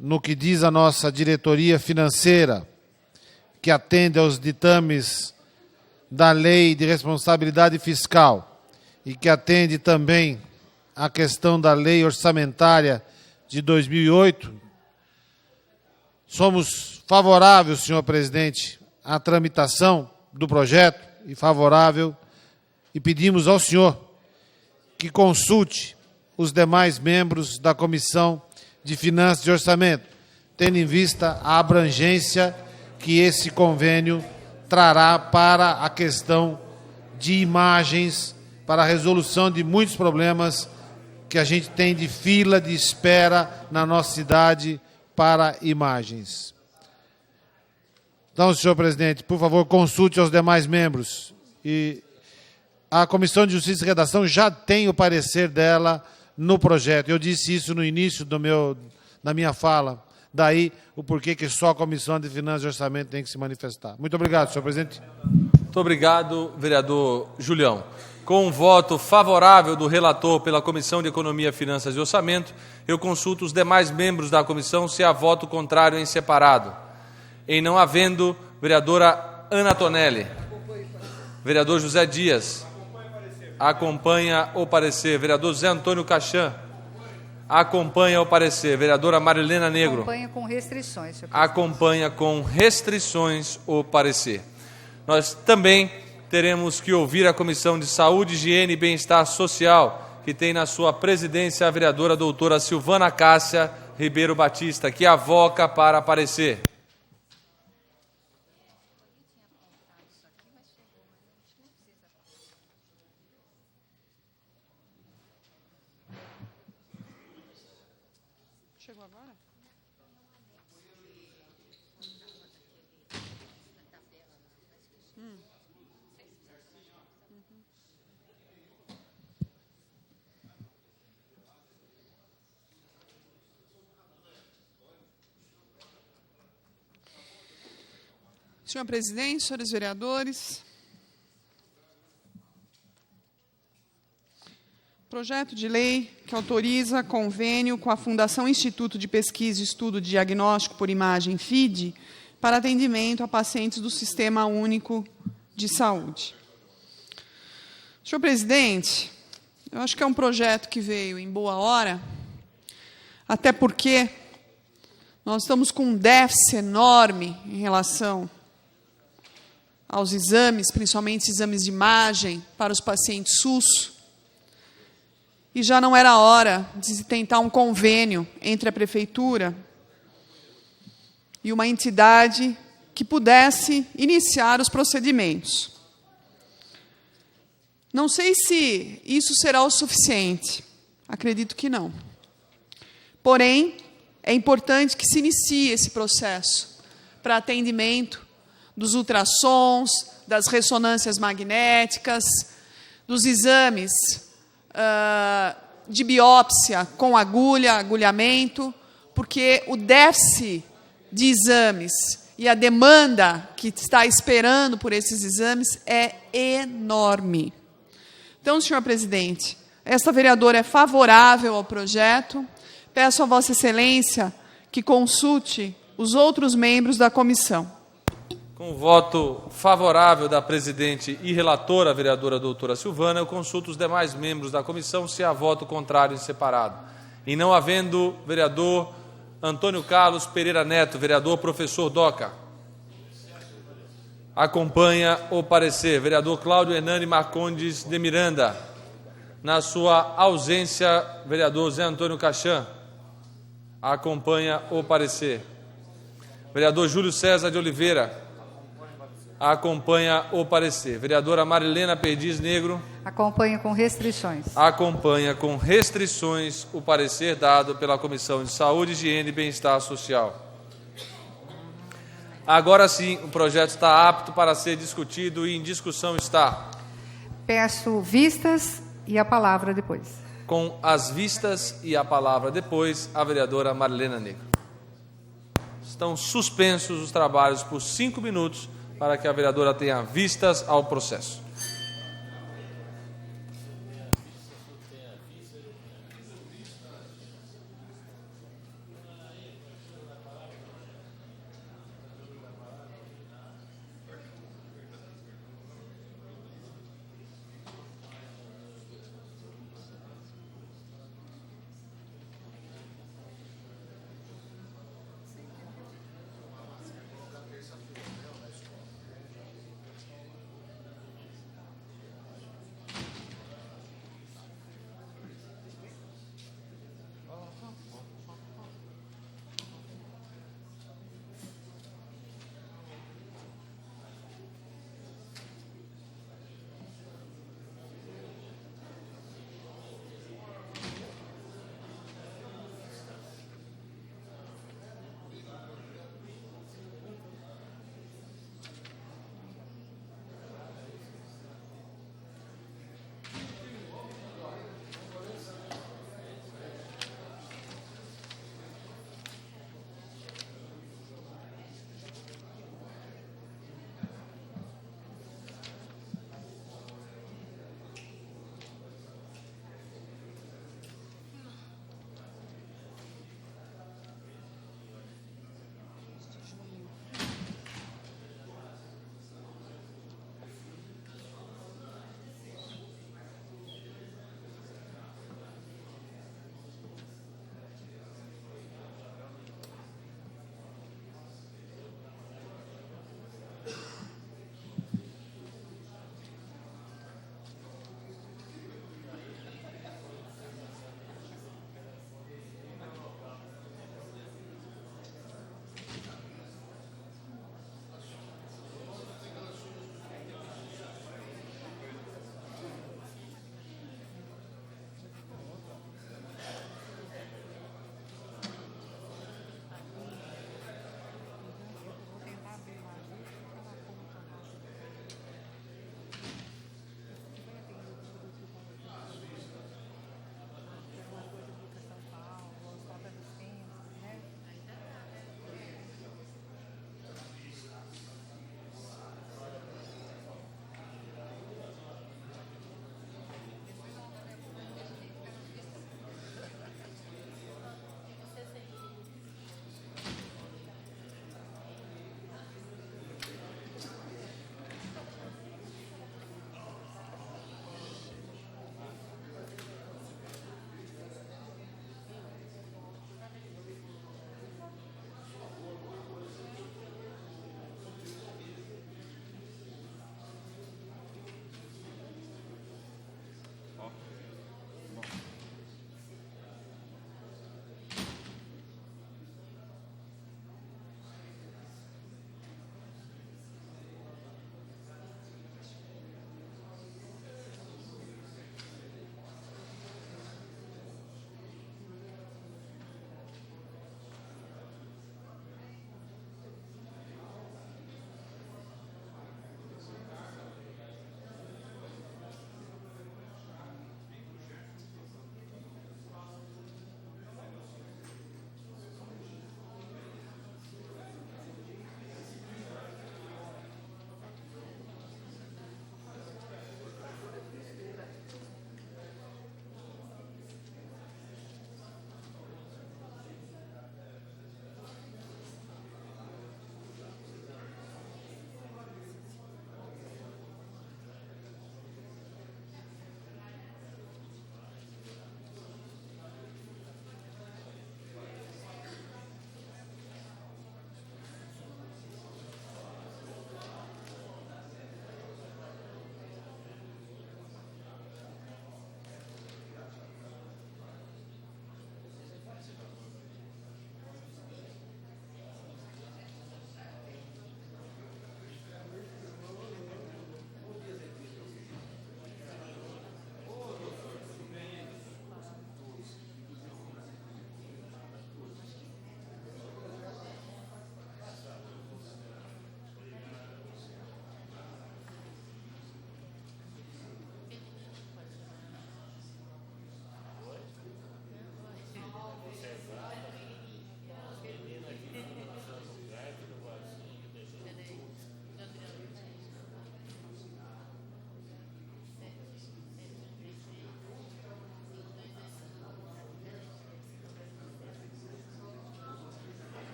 no que diz a nossa diretoria financeira, que atende aos ditames da Lei de Responsabilidade Fiscal e que atende também à questão da Lei Orçamentária de 2008, somos favoráveis, senhor presidente, à tramitação do projeto e favorável, e pedimos ao senhor que consulte os demais membros da Comissão de Finanças e Orçamento, tendo em vista a abrangência que esse convênio trará para a questão de imagens, para a resolução de muitos problemas que a gente tem de fila de espera na nossa cidade para imagens. Então, senhor presidente, por favor, consulte os demais membros. E a Comissão de Justiça e Redação já tem o parecer dela no projeto. Eu disse isso no início da minha fala. Daí o porquê que só a Comissão de Finanças e Orçamento tem que se manifestar. Muito obrigado, senhor presidente. Muito obrigado, vereador Julião. Com um voto favorável do relator pela Comissão de Economia, Finanças e Orçamento, eu consulto os demais membros da comissão se há voto contrário em separado. Em não havendo, vereadora Ana Tonelli. Vereador José Dias. Acompanha o parecer. Vereador Zé Antônio Cachan. Acompanha o parecer. Vereadora Marilena Negro. Acompanha com restrições, senhor presidente. Acompanha com restrições o parecer. Nós também teremos que ouvir a Comissão de Saúde, Higiene e Bem-Estar Social, que tem na sua presidência a vereadora doutora Silvana Cássia Ribeiro Batista, que avoca para parecer. Chegou agora? Senhor presidente, senhores vereadores, projeto de lei que autoriza convênio com a Fundação Instituto de Pesquisa e Estudo de Diagnóstico por Imagem, FIDE, para atendimento a pacientes do Sistema Único de Saúde. Senhor presidente, eu acho que é um projeto que veio em boa hora, até porque nós estamos com um déficit enorme em relação aos exames, principalmente exames de imagem para os pacientes SUS, e já não era hora de se tentar um convênio entre a Prefeitura e uma entidade que pudesse iniciar os procedimentos. Não sei se isso será o suficiente, acredito que não. Porém, é importante que se inicie esse processo para atendimento dos ultrassons, das ressonâncias magnéticas, dos exames de biópsia com agulha, agulhamento, porque o déficit de exames e a demanda que está esperando por esses exames é enorme. Então, senhor presidente, esta vereadora é favorável ao projeto. Peço a Vossa Excelência que consulte os outros membros da comissão. Com o voto favorável da presidente e relatora, a vereadora doutora Silvana, eu consulto os demais membros da comissão se há voto contrário em separado. E não havendo, vereador Antônio Carlos Pereira Neto, vereador professor Doca. Acompanha o parecer. Vereador Cláudio Hernani Marcondes de Miranda. Na sua ausência, vereador Zé Antônio Cachan. Acompanha o parecer. Vereador Júlio César de Oliveira. Acompanha o parecer. Vereadora Marilena Perdiz Negro. Acompanha com restrições. Acompanha com restrições o parecer dado pela Comissão de Saúde, Higiene e Bem-Estar Social. Agora sim, o projeto está apto para ser discutido e em discussão está. Peço vistas e a palavra depois. Com as vistas e a palavra depois, a vereadora Marilena Negro. Estão suspensos os trabalhos por 5 minutos para que a vereadora tenha vistas ao processo.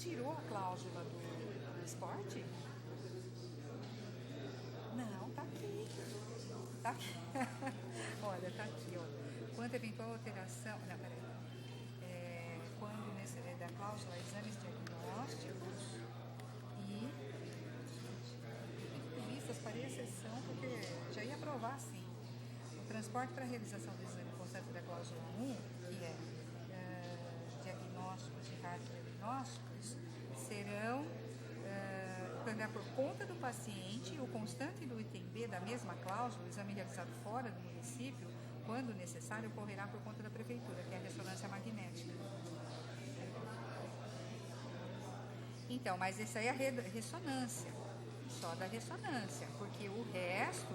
tirou a cláusula do transporte? Não, tá aqui. Tá aqui. Olha, tá aqui, ó. Quanto eventual alteração... Não, peraí. Quando da cláusula exames diagnósticos e vistas para exceção, porque já ia aprovar, sim. O transporte para a realização do exame constante da cláusula 1, que é diagnósticos e radiodiagnósticos, serão pagar por conta do paciente. O constante do item B da mesma cláusula, o exame realizado fora do município, quando necessário, ocorrerá por conta da prefeitura, que é a ressonância magnética. Então, mas isso aí é a ressonância, só da ressonância, porque o resto